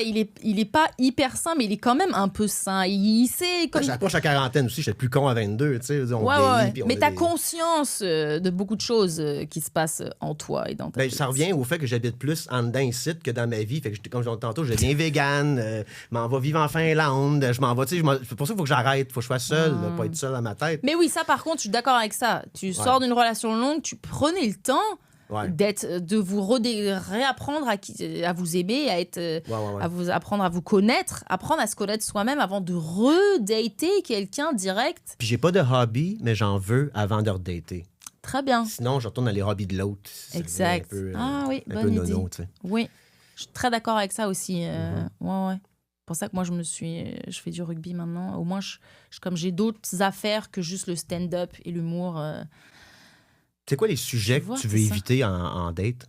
il est pas hyper sain, mais il est quand même un peu sain. Il sait comme... J'approche la quarantaine aussi, j'étais plus con à 22, tu sais, on Ouais, vieillit, ouais. puis on Mais a t'as des- conscience de beaucoup de choses qui se passent en toi et dans ta Ben, tête. ça revient au fait que j'habite plus en dedans ici que dans ma vie. Fait que, comme je disais tantôt, je deviens végane, m'en vais vivre en Finlande, je m'en vais, tu sais, c'est pour ça qu'il faut que j'arrête, faut que je sois seul, là, pas être seul dans ma tête. Mais oui, ça, par contre, je suis d'accord avec ça. Tu sors d'une relation longue, tu prenais le temps Ouais. de vous réapprendre à vous aimer, à être, Ouais. à vous apprendre à vous connaître, apprendre à se connaître soi-même avant de redater quelqu'un direct. Puis j'ai pas de hobby, mais j'en veux avant de redater. Très bien. Sinon, je retourne dans les hobbies de l'autre. Ça Exact. devient Ah oui, un bonne peu idée. nono, tu sais. Oui, je suis très d'accord avec ça aussi. Mm-hmm. Ouais. C'est pour ça que moi, je fais du rugby maintenant. Au moins, comme j'ai d'autres affaires que juste le stand-up et l'humour. C'est quoi les sujets vois, que tu veux c'est ça. éviter en date?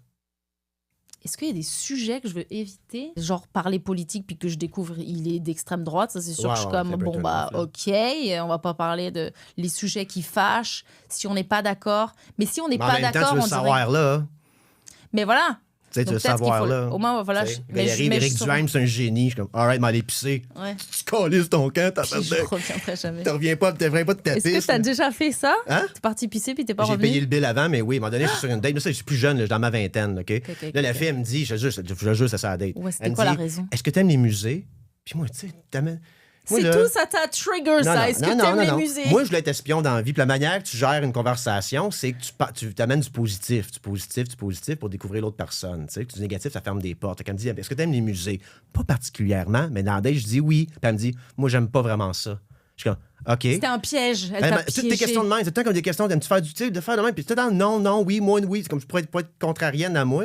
Est-ce qu'il y a des sujets que je veux éviter? Genre parler politique puis que je découvre il est d'extrême droite, ça c'est sûr Ouais, que je suis ouais, comme, c'est un peu bon bah turn-off, là. ok, on va pas parler de les sujets qui fâchent si on n'est pas d'accord. Mais si on n'est Mais en pas même temps, d'accord, tu veux on le dirait... savoir là. Mais voilà. Tu sais, tu Donc, veux le peut-être qu'il savoir faut- là. Au moins, voilà. Tu sais, mais il arrive, mais Éric saurais- Duhaime, c'est un génie. Je suis comme, alright, m'aller pisser. Ouais. Tu calisses ton camp, t'as Puis pas je de. reviendrai jamais. Tu reviens pas de ta Est-ce que piste. t'as déjà fait ça? Hein? T'es parti pisser puis t'es pas J'ai revenu? payé le bill avant, mais oui, à un moment donné, je suis sur une date. Là, ça, je suis plus jeune, là, je suis dans ma vingtaine, OK? ok, Là, la ok. fille, elle me dit, je te jure, c'est ça la date. Ouais, c'était Elle me quoi la dit, raison? Est-ce que t'aimes les musées? Puis moi, tu sais, t'amènes. Moi, C'est là- tout, ça t'a trigger, ça. Est-ce que t'aimes les musées? Moi, je voulais être espion dans la vie. Puis la manière que tu gères une conversation, c'est que tu t'amènes du positif, pour découvrir l'autre personne. Tu sais, que du négatif, ça ferme des portes. Elle me dit, est-ce que tu aimes les musées? Pas particulièrement, mais dans la date, je dis oui. Puis elle me dit, moi, j'aime pas vraiment ça. Je suis comme, OK. C'était un piège. Elle t'a Toutes tes piégé. questions de même, c'est tout le temps comme des questions de faire du, tu sais, de faire de même. Puis tout le temps, non, oui, moi, oui. C'est comme je pourrais être contrarienne à moi.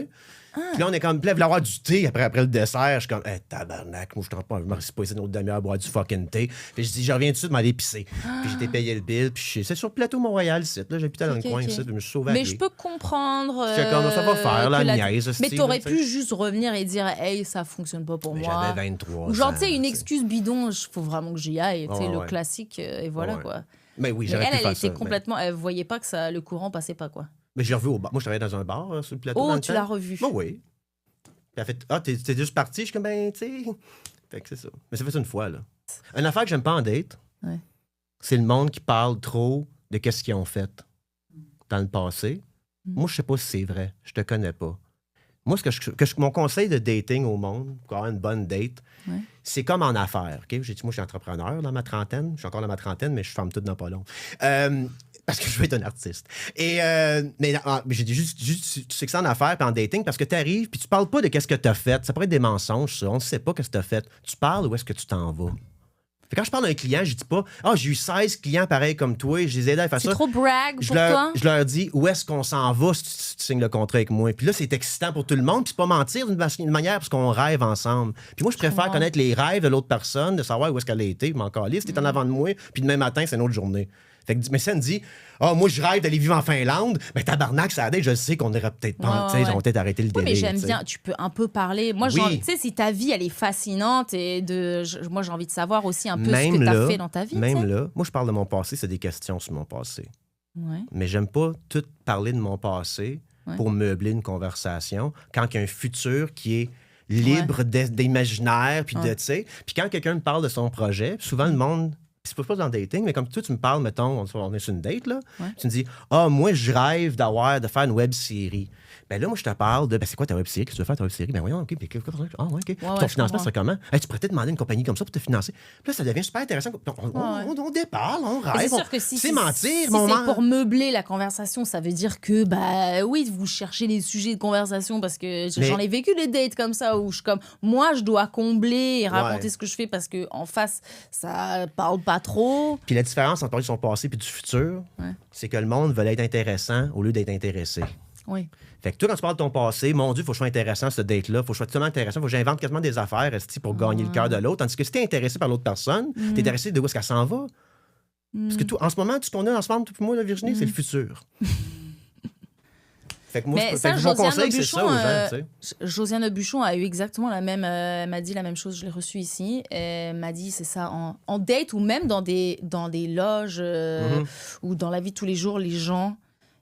Puis là, on est comme, puis là, vouloir avoir du thé après le dessert. Je suis comme, tabarnak, moi, je t'en pas, je me suis pas essayé une autre demi-heure à boire du fucking thé. Puis je dis, je reviens tout de suite m'aller pisser. Puis j'ai été payé le bill. Puis c'est sur le plateau Mont-Royal, là. J'habitais dans le coin, ici. Je me suis sauvé. Mais je peux comprendre. C'est comme ça va faire, la niaise. Mais t'aurais pu juste revenir et dire, hey, ça fonctionne pas pour moi. J'avais 23 Ou genre, ans, tu sais, une excuse bidon, il faut vraiment que j'y aille. Tu sais, le classique, et voilà, quoi. Mais oui, mais j'aurais pu elle faire était ça. complètement. Elle voyait pas que le courant passait pas, quoi. Mais je l'ai revu au bar. Moi, je travaillais dans un bar sur le plateau. Oh, tu l'as revu. Oh, oui. Puis elle a fait, t'es juste parti? Je suis comme, ben, tu sais. Fait que c'est ça. Mais ça fait une fois, là. Une affaire que j'aime pas en date, c'est le monde qui parle trop de qu'est-ce qu'ils ont fait dans le passé. Moi, je sais pas si c'est vrai. Je te connais pas. Moi, mon conseil de dating au monde, pour avoir une bonne date, c'est comme en affaires. Okay? J'ai dit, moi, je suis entrepreneur dans ma trentaine. Je suis encore dans ma trentaine, mais je ferme tout dans pas long. Parce que je veux être un artiste. Mais j'ai dit juste tu sais que c'est en affaires puis en dating parce que tu arrives puis tu parles pas de qu'est-ce que tu as fait. Ça pourrait être des mensonges, ça. On ne sait pas qu'est-ce que tu as fait. Tu parles où est-ce que tu t'en vas. Fait quand je parle d'un client, je dis pas j'ai eu 16 clients pareils comme toi et je les ai aidés à faire ça. C'est trop brag pour toi? Je leur dis où est-ce qu'on s'en va si tu signes le contrat avec moi. Puis là, c'est excitant pour tout le monde. Puis c'est pas mentir d'une manière parce qu'on rêve ensemble. Puis moi, je préfère connaître les rêves de l'autre personne, de savoir où est-ce qu'elle a été. Mais encore là, si t'es en avant de moi, puis demain matin, c'est une autre journée. Fait que, mais ça me dit, moi, je rêve d'aller vivre en Finlande. Mais tabarnak, ça a date, je sais qu'on aurait peut-être pas, ils ont peut-être arrêté le délai. Oui, mais j'aime bien, tu peux un peu parler. Moi, tu sais, si ta vie, elle est fascinante et moi, j'ai envie de savoir aussi un peu ce que tu as fait dans ta vie. Même là, moi, je parle de mon passé, c'est des questions sur mon passé. Ouais. Mais j'aime pas tout parler de mon passé pour meubler une conversation quand il y a un futur qui est libre d'imaginaire, puis de, tu sais. Puis quand quelqu'un me parle de son projet, souvent le monde... c'est pas dans le dating, mais comme toi, tu me parles, mettons, on est sur une date, là, tu me dis, moi, je rêve de faire une web série. Ben là, moi, je te parle de, c'est quoi ta web série? Qu'est-ce que tu veux faire ta web série? Ben voyons, OK, puis OK. Ton financement, c'est comment? Tu pourrais peut-être demander à une compagnie comme ça pour te financer. Puis là, ça devient super intéressant. On déparle, on rêve. C'est sûr que si c'est mentir, si c'est pour meubler la conversation, ça veut dire que, oui, vous cherchez des sujets de conversation parce que j'en ai vécu des dates comme ça où moi, je dois combler et raconter ce que je fais parce qu'en face, ça parle pas trop. Puis la différence entre parler de son passé et du futur, c'est que le monde veut être intéressant au lieu d'être intéressé. Oui. Fait que toi, quand tu parles de ton passé, mon Dieu, il faut que je sois intéressant, ce date-là. Il faut que je sois tellement intéressant. Il faut que j'invente quasiment des affaires pour gagner le cœur de l'autre. Tandis que si t'es intéressé par l'autre personne, t'es intéressé de où est-ce qu'elle s'en va. Parce que en ce moment, tout ce qu'on a ensemble, tout pour moi, là, Virginie, c'est le futur. Fait que moi, mon conseil, c'est ça aux gens, tu sais. Josiane Buchon a eu exactement la même... m'a dit la même chose, je l'ai reçue ici. Elle m'a dit, c'est ça, en date ou même dans des loges ou dans la vie de tous les jours, les gens,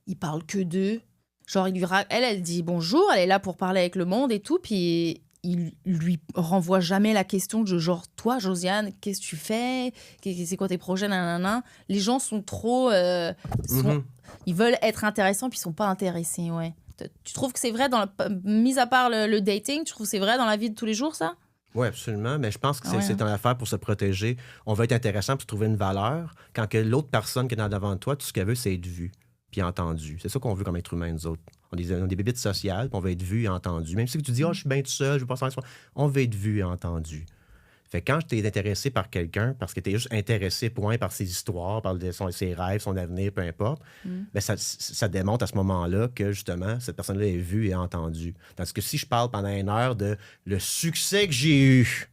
ils parlent que d'eux. Genre, elle dit bonjour, elle est là pour parler avec le monde et tout, puis il lui renvoie jamais la question de genre, toi, Josiane, qu'est-ce que tu fais? C'est quoi tes projets? Nanana. Les gens sont trop... Ils veulent être intéressants, puis ils sont pas intéressés, ouais. Tu trouves que c'est vrai, mis à part le dating, tu trouves que c'est vrai dans la vie de tous les jours, ça? Oui, absolument. Mais je pense que c'est une affaire pour se protéger. On veut être intéressant pour trouver une valeur. Quand que l'autre personne qui est devant de toi, tout ce qu'elle veut, c'est être vue puis entendu. C'est ça qu'on veut comme être humain, nous autres. On est des bébites sociales, puis on veut être vu et entendu. Même si tu dis, je suis bien tout seul, je veux pas faire ça, on veut être vu et entendu. Fait que quand tu es intéressé par quelqu'un, parce que tu es juste intéressé, par ses histoires, par ses rêves, son avenir, peu importe, ben ça démontre à ce moment-là que, justement, cette personne-là est vue et entendue. Tandis que si je parle pendant une heure de le succès que j'ai eu,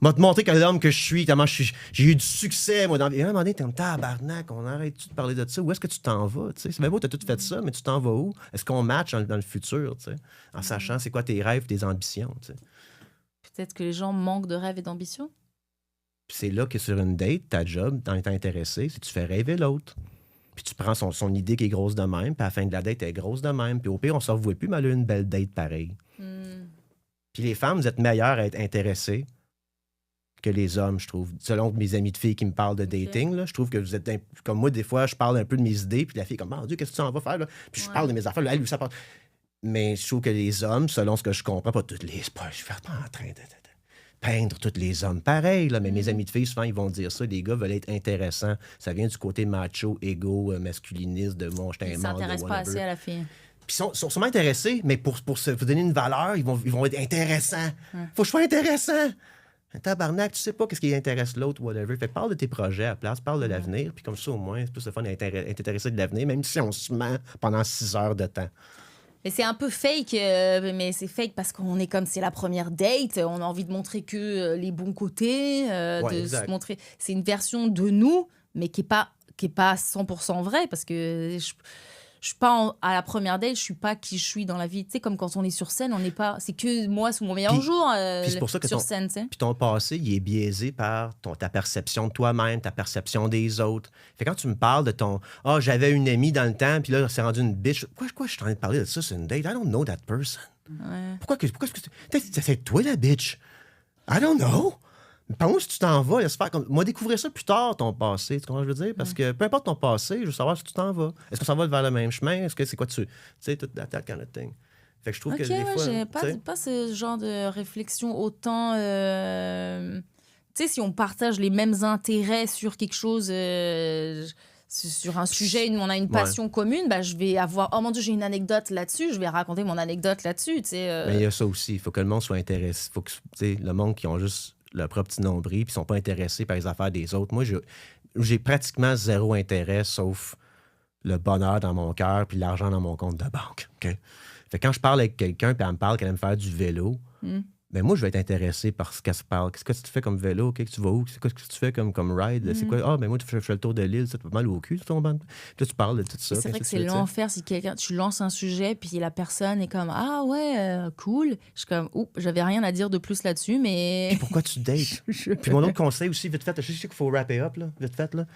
m'a te montrer que l'homme que je suis, tellement j'ai eu du succès, moi, dans la vie. Et à un moment donné, t'es comme tabarnak, on arrête-tu de parler de ça? Où est-ce que tu t'en vas? T'sais? C'est bien beau, t'as tout fait ça, mais tu t'en vas où? Est-ce qu'on match dans le futur, t'sais? En sachant c'est quoi tes rêves, tes ambitions? T'sais? Peut-être que les gens manquent de rêves et d'ambitions. Puis c'est là que sur une date, ta job, dans étant intéressé, c'est que tu fais rêver l'autre. Puis tu prends son idée qui est grosse de même, puis à la fin de la date, elle est grosse de même. Puis au pire, on se revoit plus, mais elle a une belle date pareille. Puis les femmes, vous êtes meilleures à être intéressées que les hommes, je trouve. Selon mes amis de filles qui me parlent de dating, là, je trouve que vous êtes... Comme moi, des fois, je parle un peu de mes idées, puis la fille est comme, mon Dieu, qu'est-ce que tu en vas faire? Là? Puis je parle de mes affaires. Là, elle, lui, ça parle... Mais je trouve que les hommes, selon ce que je comprends, pas toutes les... Je suis pas en train de peindre tous les hommes pareil, là, mais mes amis de filles, souvent, ils vont dire ça. Les gars veulent être intéressants. Ça vient du côté macho, égo, masculiniste, de moi, j'étais un mort. Ils ne s'intéressent pas assez à la fille. Puis ils sont sûrement intéressés, mais pour vous donner une valeur, ils vont être intéressants. Faut que je sois intéressant. Un tabarnak, tu sais pas qu'est-ce qui intéresse l'autre, whatever. Fait que parle de tes projets à la place, parle de l'avenir, puis comme ça, au moins, c'est plus le fun d'être intéressé de l'avenir, même si on se ment pendant 6 heures de temps. Mais c'est un peu fake, mais c'est fake parce qu'on est comme c'est la première date, on a envie de montrer que les bons côtés, se montrer. C'est une version de nous, mais qui est pas 100% vraie parce que je suis pas à la première date, je suis pas qui je suis dans la vie. Tu sais, comme quand on est sur scène, on n'est pas. C'est que moi, c'est mon meilleur jour c'est pour ça que sur scène, tu sais. Puis ton passé, il est biaisé par ta perception de toi-même, ta perception des autres. Fait que quand tu me parles de ton j'avais une amie dans le temps, puis là, c'est rendu une bitch. Pourquoi je suis en train de parler de ça, c'est une date? I don't know that person. Ouais. Pourquoi c'est toi la bitch? I don't know. Par contre, si tu t'en vas, laisse faire comme. Moi, découvrir ça plus tard, ton passé. Tu comprends ce que je veux dire? Parce que peu importe ton passé, je veux savoir si tu t'en vas. Est-ce qu'on s'en va vers le même chemin? Est-ce que c'est quoi tu sais, tout that kind of thing. Fait que je trouve que des fois. J'ai pas ce genre de réflexion autant. Tu sais, si on partage les mêmes intérêts sur quelque chose. Sur un sujet où on a une passion commune, je vais avoir oh mon Dieu, j'ai une anecdote là-dessus, je vais raconter mon anecdote là-dessus. Mais il y a ça aussi. Il faut que le monde soit intéressé. Il faut que le monde qui ont juste leur propre petit nombril, puis ils sont pas intéressés par les affaires des autres. Moi, j'ai pratiquement zéro intérêt, sauf le bonheur dans mon cœur puis l'argent dans mon compte de banque. Okay? Fait que quand je parle avec quelqu'un, puis elle me parle qu'elle aime faire du vélo, ben moi, je vais être intéressé par ce qu'elle se parle. Qu'est-ce que tu fais comme vélo? Okay? Tu vas où? Qu'est-ce que tu fais comme ride? C'est quoi? Ben moi, je fais le tour de l'île, ça te fait mal au cul, ton bande. Puis là, tu parles de tout ça. C'est vrai que c'est l'enfer si tu lances un sujet, puis la personne est comme ah ouais, cool. Je suis comme j'avais rien à dire de plus là-dessus, mais. Puis pourquoi tu dates? Puis mon autre conseil aussi, vite fait, je sais qu'il faut wrapper up, là, vite fait. Là.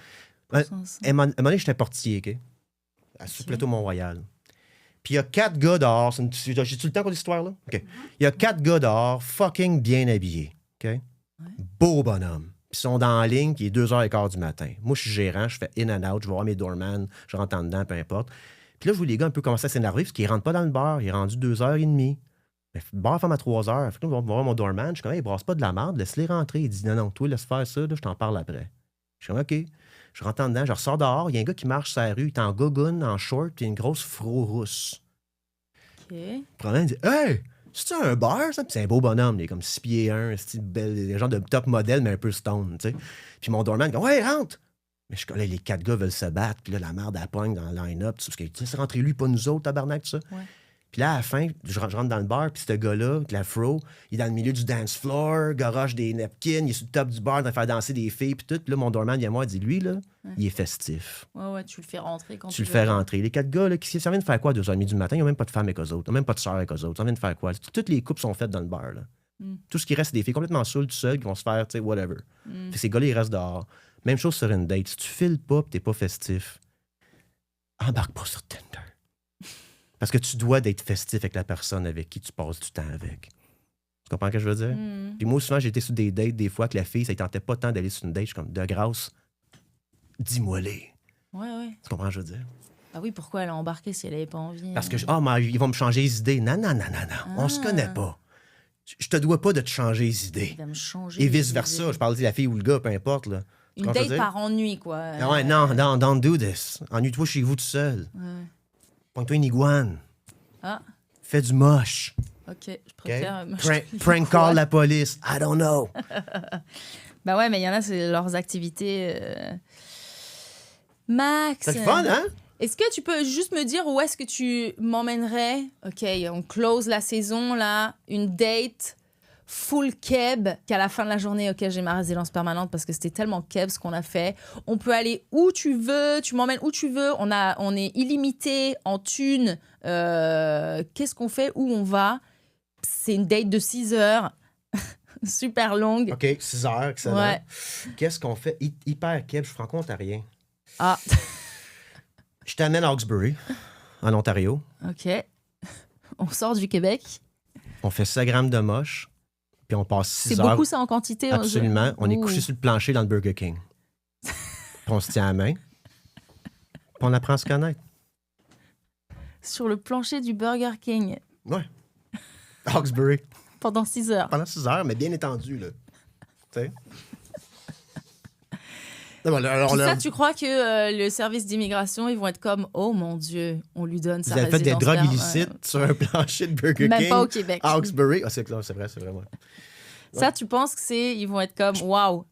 À un moment donné, j'étais portier, OK? Sur le plateau Mont-Royal. Puis il y a 4 gars dehors. J'ai-tu le temps pour l'histoire, là? OK. Il y a 4 gars dehors, fucking bien habillés. OK? Ouais. Beaux bonhommes. Puis ils sont dans la ligne qui est 2h15 du matin. Moi, je suis gérant, je fais in and out, je vais voir mes doorman, je rentre en dedans, peu importe. Puis là, je vois les gars un peu commencer à s'énerver parce qu'ils rentrent pas dans le bar. Il est rendu 2h30. Mais le bar ferme à 3h. Fait que là, je vais voir mon doorman. Je suis comme, il brasse pas de la merde, laisse-les rentrer. Il dit, non, toi, laisse faire ça, là, je t'en parle après. Je suis comme, OK. Je rentre en dedans, je ressors dehors. Il y a un gars qui marche sur la rue, il est en gogoune, en short, puis une grosse fro rousse. OK. Il dit, hey, c'est-tu un bar, ça? Puis c'est un beau bonhomme, il est comme 6 pieds 1, des gens de top modèle, mais un peu stone, tu sais. Puis mon doorman dit, ouais, rentre! Mais je suis là, les 4 gars veulent se battre, puis là, la merde, elle pogne dans le line-up, parce que c'est rentré lui, pas nous autres, tabarnak, tout ça. Ouais. Puis là, à la fin, je rentre dans le bar, puis ce gars-là, avec la fro, il est dans le milieu du dance floor, garoche des napkins, il est sur le top du bar, en train de faire danser des filles, puis tout. Puis là, mon doorman vient moi, il dit, lui, là, il est festif. Ouais, tu le fais rentrer quand tu le fais rentrer. Les 4 gars, là, ça vient de faire quoi à 2h30 du matin? Ils n'ont même pas de femme avec eux autres, ils n'ont même pas de soeur avec eux autres. Ça vient de faire quoi? Toutes les coupes sont faites dans le bar, là. Tout ce qui reste, c'est des filles complètement saoules, tout seules, qui vont se faire, tu sais, whatever. Fait ces gars-là, ils restent dehors. Même chose sur une date. Si tu files pas et t'es pas festif, embarque pas sur Tinder. Parce que tu dois d'être festif avec la personne avec qui tu passes du temps avec. Tu comprends ce que je veux dire? Puis moi, souvent, j'ai été sur des dates, des fois, que la fille, ça ne tentait pas tant d'aller sur une date. Je suis comme, de grâce, dis-moi-les. Ouais. Tu comprends ce que je veux dire? Ah oui, pourquoi elle a embarqué si elle n'avait pas envie? Parce que, mais ils vont me changer les idées. Non. On se connaît pas. Je te dois pas de te changer les idées. Il va me changer. Et vice-versa. Je parle de la fille ou le gars, peu importe, là. Une date par ennui, quoi. Ouais, non, don't do this. Ennuie-toi chez vous tout seul. Ouais. Pogne-toi une iguane. Ah. Fais du moche. OK, je préfère... Prank call la police. I don't know. Ben ouais, mais il y en a, c'est leurs activités. Max. C'est fun, hein? Est-ce que tu peux juste me dire où est-ce que tu m'emmènerais? OK, on close la saison, là. Une date full keb, qu'à la fin de la journée, OK, j'ai ma résidence permanente parce que c'était tellement keb ce qu'on a fait. On peut aller où tu veux, tu m'emmènes où tu veux. On est illimité en thunes. Qu'est-ce qu'on fait? Où on va? C'est une date de 6 heures. Super longue. OK, 6 heures, excellent. Ouais. Qu'est-ce qu'on fait? Hyper keb, je suis franco-ontarien. Ah. Je t'amène à Hawkesbury, en Ontario. OK. On sort du Québec. On fait 100 grammes de moche. Puis on passe 6 heures. C'est beaucoup ça en quantité. Absolument. On est couché sur le plancher dans le Burger King. Puis on se tient à la main. Puis on apprend à se connaître. Sur le plancher du Burger King. Ouais. Hawkesbury. Pendant 6 heures. Pendant 6 heures, mais bien étendu, là. Tu sais? Alors, ça, tu crois que le service d'immigration, ils vont être comme « Oh mon Dieu, on lui donne sa résidence. » Vous avez fait des drogues illicites sur un plancher de Burger King. Même pas au Québec. À Hawkesbury. Ah, c'est vrai, moi. Ça, tu penses que ils vont être comme « Wow. »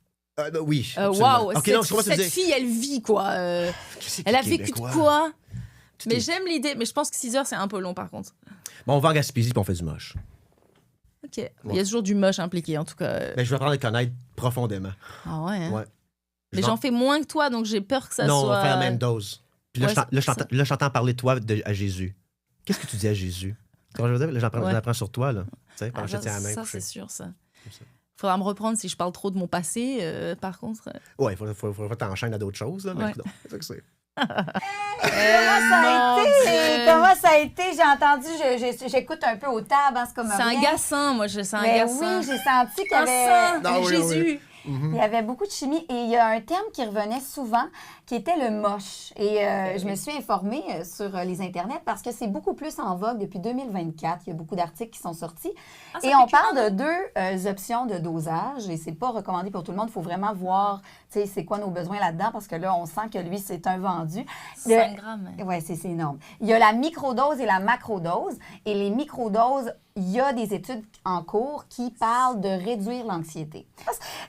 Oui. Wow, okay, cette fille, elle vit, quoi. Elle a vécu de quoi? Mais j'aime l'idée, mais je pense que 6 heures, c'est un peu long par contre. Bon, on va en Gaspésie puis on fait du moche. Ok. Il y a toujours du moche impliqué en tout cas. Ben, je vais apprendre à les connaître profondément. Ah ouais. Hein? Ouais. Mais j'en fais moins que toi, donc j'ai peur que ça non, soit. on va faire la même dose. Puis là, Ouais, là, j'entends parler de toi à Jésus. Qu'est-ce que tu dis à Jésus? Tu vois, je veux dire? Là, j'apprends sur toi, là. Tu sais, pendant que je te tiens la main. Ça, couchée. c'est sûr, ça. Faudra me reprendre si je parle trop de mon passé, par contre. Ouais, il faut t'enchaîner à d'autres choses, là. Mais Ouais. non, c'est que c'est. Comment ça a été? J'ai entendu, j'écoute un peu au table en ce moment. C'est un gassin, moi, c'est un Mais gassin. oui, j'ai senti qu'il y Un avait... sein, Non, oui, Jésus. Il y avait beaucoup de chimie et il y a un terme qui revenait souvent qui était le moche. Et je me suis informée sur les internets parce que c'est beaucoup plus en vogue depuis 2024. Il y a beaucoup d'articles qui sont sortis. Et on parle de 2 options de dosage et c'est pas recommandé pour tout le monde. Il faut vraiment voir, tu sais, c'est quoi nos besoins là-dedans parce que là, on sent que lui, c'est un vendu. 5 grammes. Oui, c'est énorme. Il y a la microdose et la macrodose. Et les microdoses, il y a des études en cours qui parlent de réduire l'anxiété.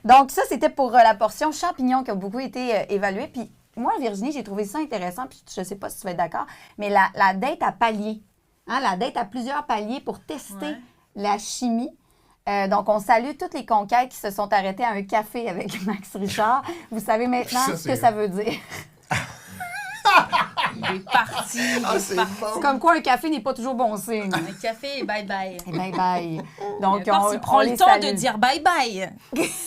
Donc, ça, c'était pour la portion champignons qui a beaucoup été évaluée. Puis, moi, Virginie, j'ai trouvé ça intéressant. Puis, je ne sais pas si tu vas être d'accord, mais la date à paliers, hein, la date à plusieurs paliers pour tester la chimie. Donc, on salue toutes les conquêtes qui se sont arrêtées à un café avec Max Richard. Vous savez maintenant ce que ça veut dire. Il est parti. C'est C'est comme quoi un café n'est pas toujours bon signe. Un café et bye-bye. Et bye-bye. Donc, S'il prend le temps de dire bye-bye.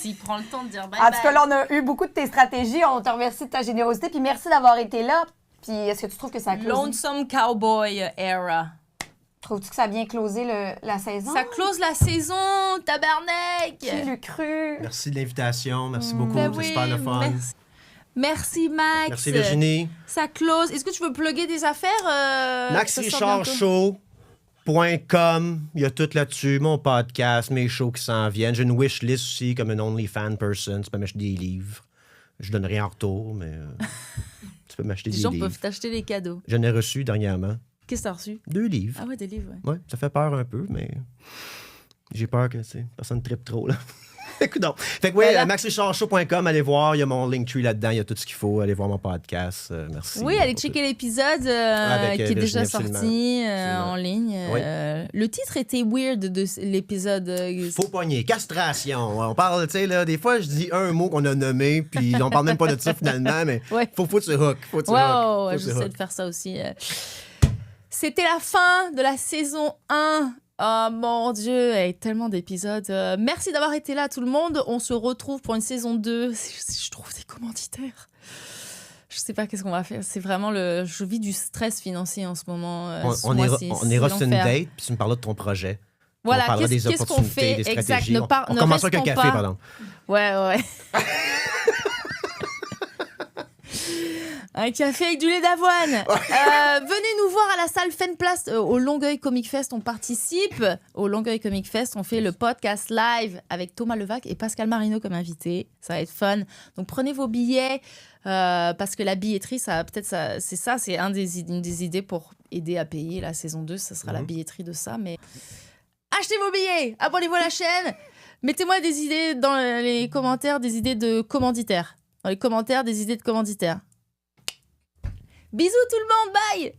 S'il prend le temps de dire bye-bye. En tout cas, là, on a eu beaucoup de tes stratégies. On te remercie de ta générosité. Puis merci d'avoir été là. Puis est-ce que tu trouves que ça a closé? Lonesome Cowboy era. Trouves-tu que ça a bien closé la saison? Ça close la saison, tabarnak! Qui l'eût cru? Merci de l'invitation. Merci beaucoup. Ben C'est oui, super le fun. merci. Merci, Max. Merci, Virginie. Ça close. Est-ce que tu veux plugger des affaires? MaxRichardShow.com. Il y a tout là-dessus. Mon podcast, mes shows qui s'en viennent. J'ai une wishlist aussi, comme une OnlyFans person. Tu peux m'acheter des livres. Je donne rien en retour, mais tu peux m'acheter des Les gens livres. peuvent t'acheter des cadeaux. J'en ai reçu dernièrement. Qu'est-ce que t'as reçu? 2 livres. Ah ouais, des livres, ouais. Ouais, ça fait peur un peu, mais j'ai peur que personne trippe trop, là. Écoute donc. Fait que oui, Voilà. MaxRichardShow.com, allez voir, il y a mon Linktree là-dedans, il y a tout ce qu'il faut. Allez voir mon podcast. Merci. Oui, allez checker l'épisode qui est Virginie, déjà absolument. sorti Absolument. en ligne. Oui. Le titre était weird de l'épisode. Faux poignet, castration. On parle, tu sais, là, des fois, je dis un mot qu'on a nommé, puis on parle même pas de ça finalement, mais Ouais. faut que tu hook. Faut que tu Ouais, hook. ouais, Faut que tu j'essaie hook. de faire ça aussi. C'était la fin de la saison 1. Oh mon Dieu, hey, tellement d'épisodes. Merci d'avoir été là, tout le monde. On se retrouve pour une saison 2. Si je trouve des commanditaires. Je sais pas qu'est-ce qu'on va faire. C'est vraiment je vis du stress financier en ce moment. On ira sur une date, puis tu me parles de ton projet. Voilà, on parlera des qu'est-ce qu'on opportunités, fait des exact. stratégies. On Ne commence avec un restons café, pas. pardon. Ouais. Un café avec du lait d'avoine. Venez nous voir à la salle Fenplast au Longueuil Comic Fest. On participe au Longueuil Comic Fest. On fait le podcast live avec Thomas Levac et Pascal Marino comme invité. Ça va être fun. Donc prenez vos billets parce que la billetterie, c'est une des idées pour aider à payer la saison 2. Ça sera la billetterie de ça. Mais achetez vos billets, abonnez-vous à la chaîne. Mettez-moi des idées dans les commentaires, des idées de commanditaires. Dans les commentaires, des idées de commanditaires. Bisous tout le monde, bye!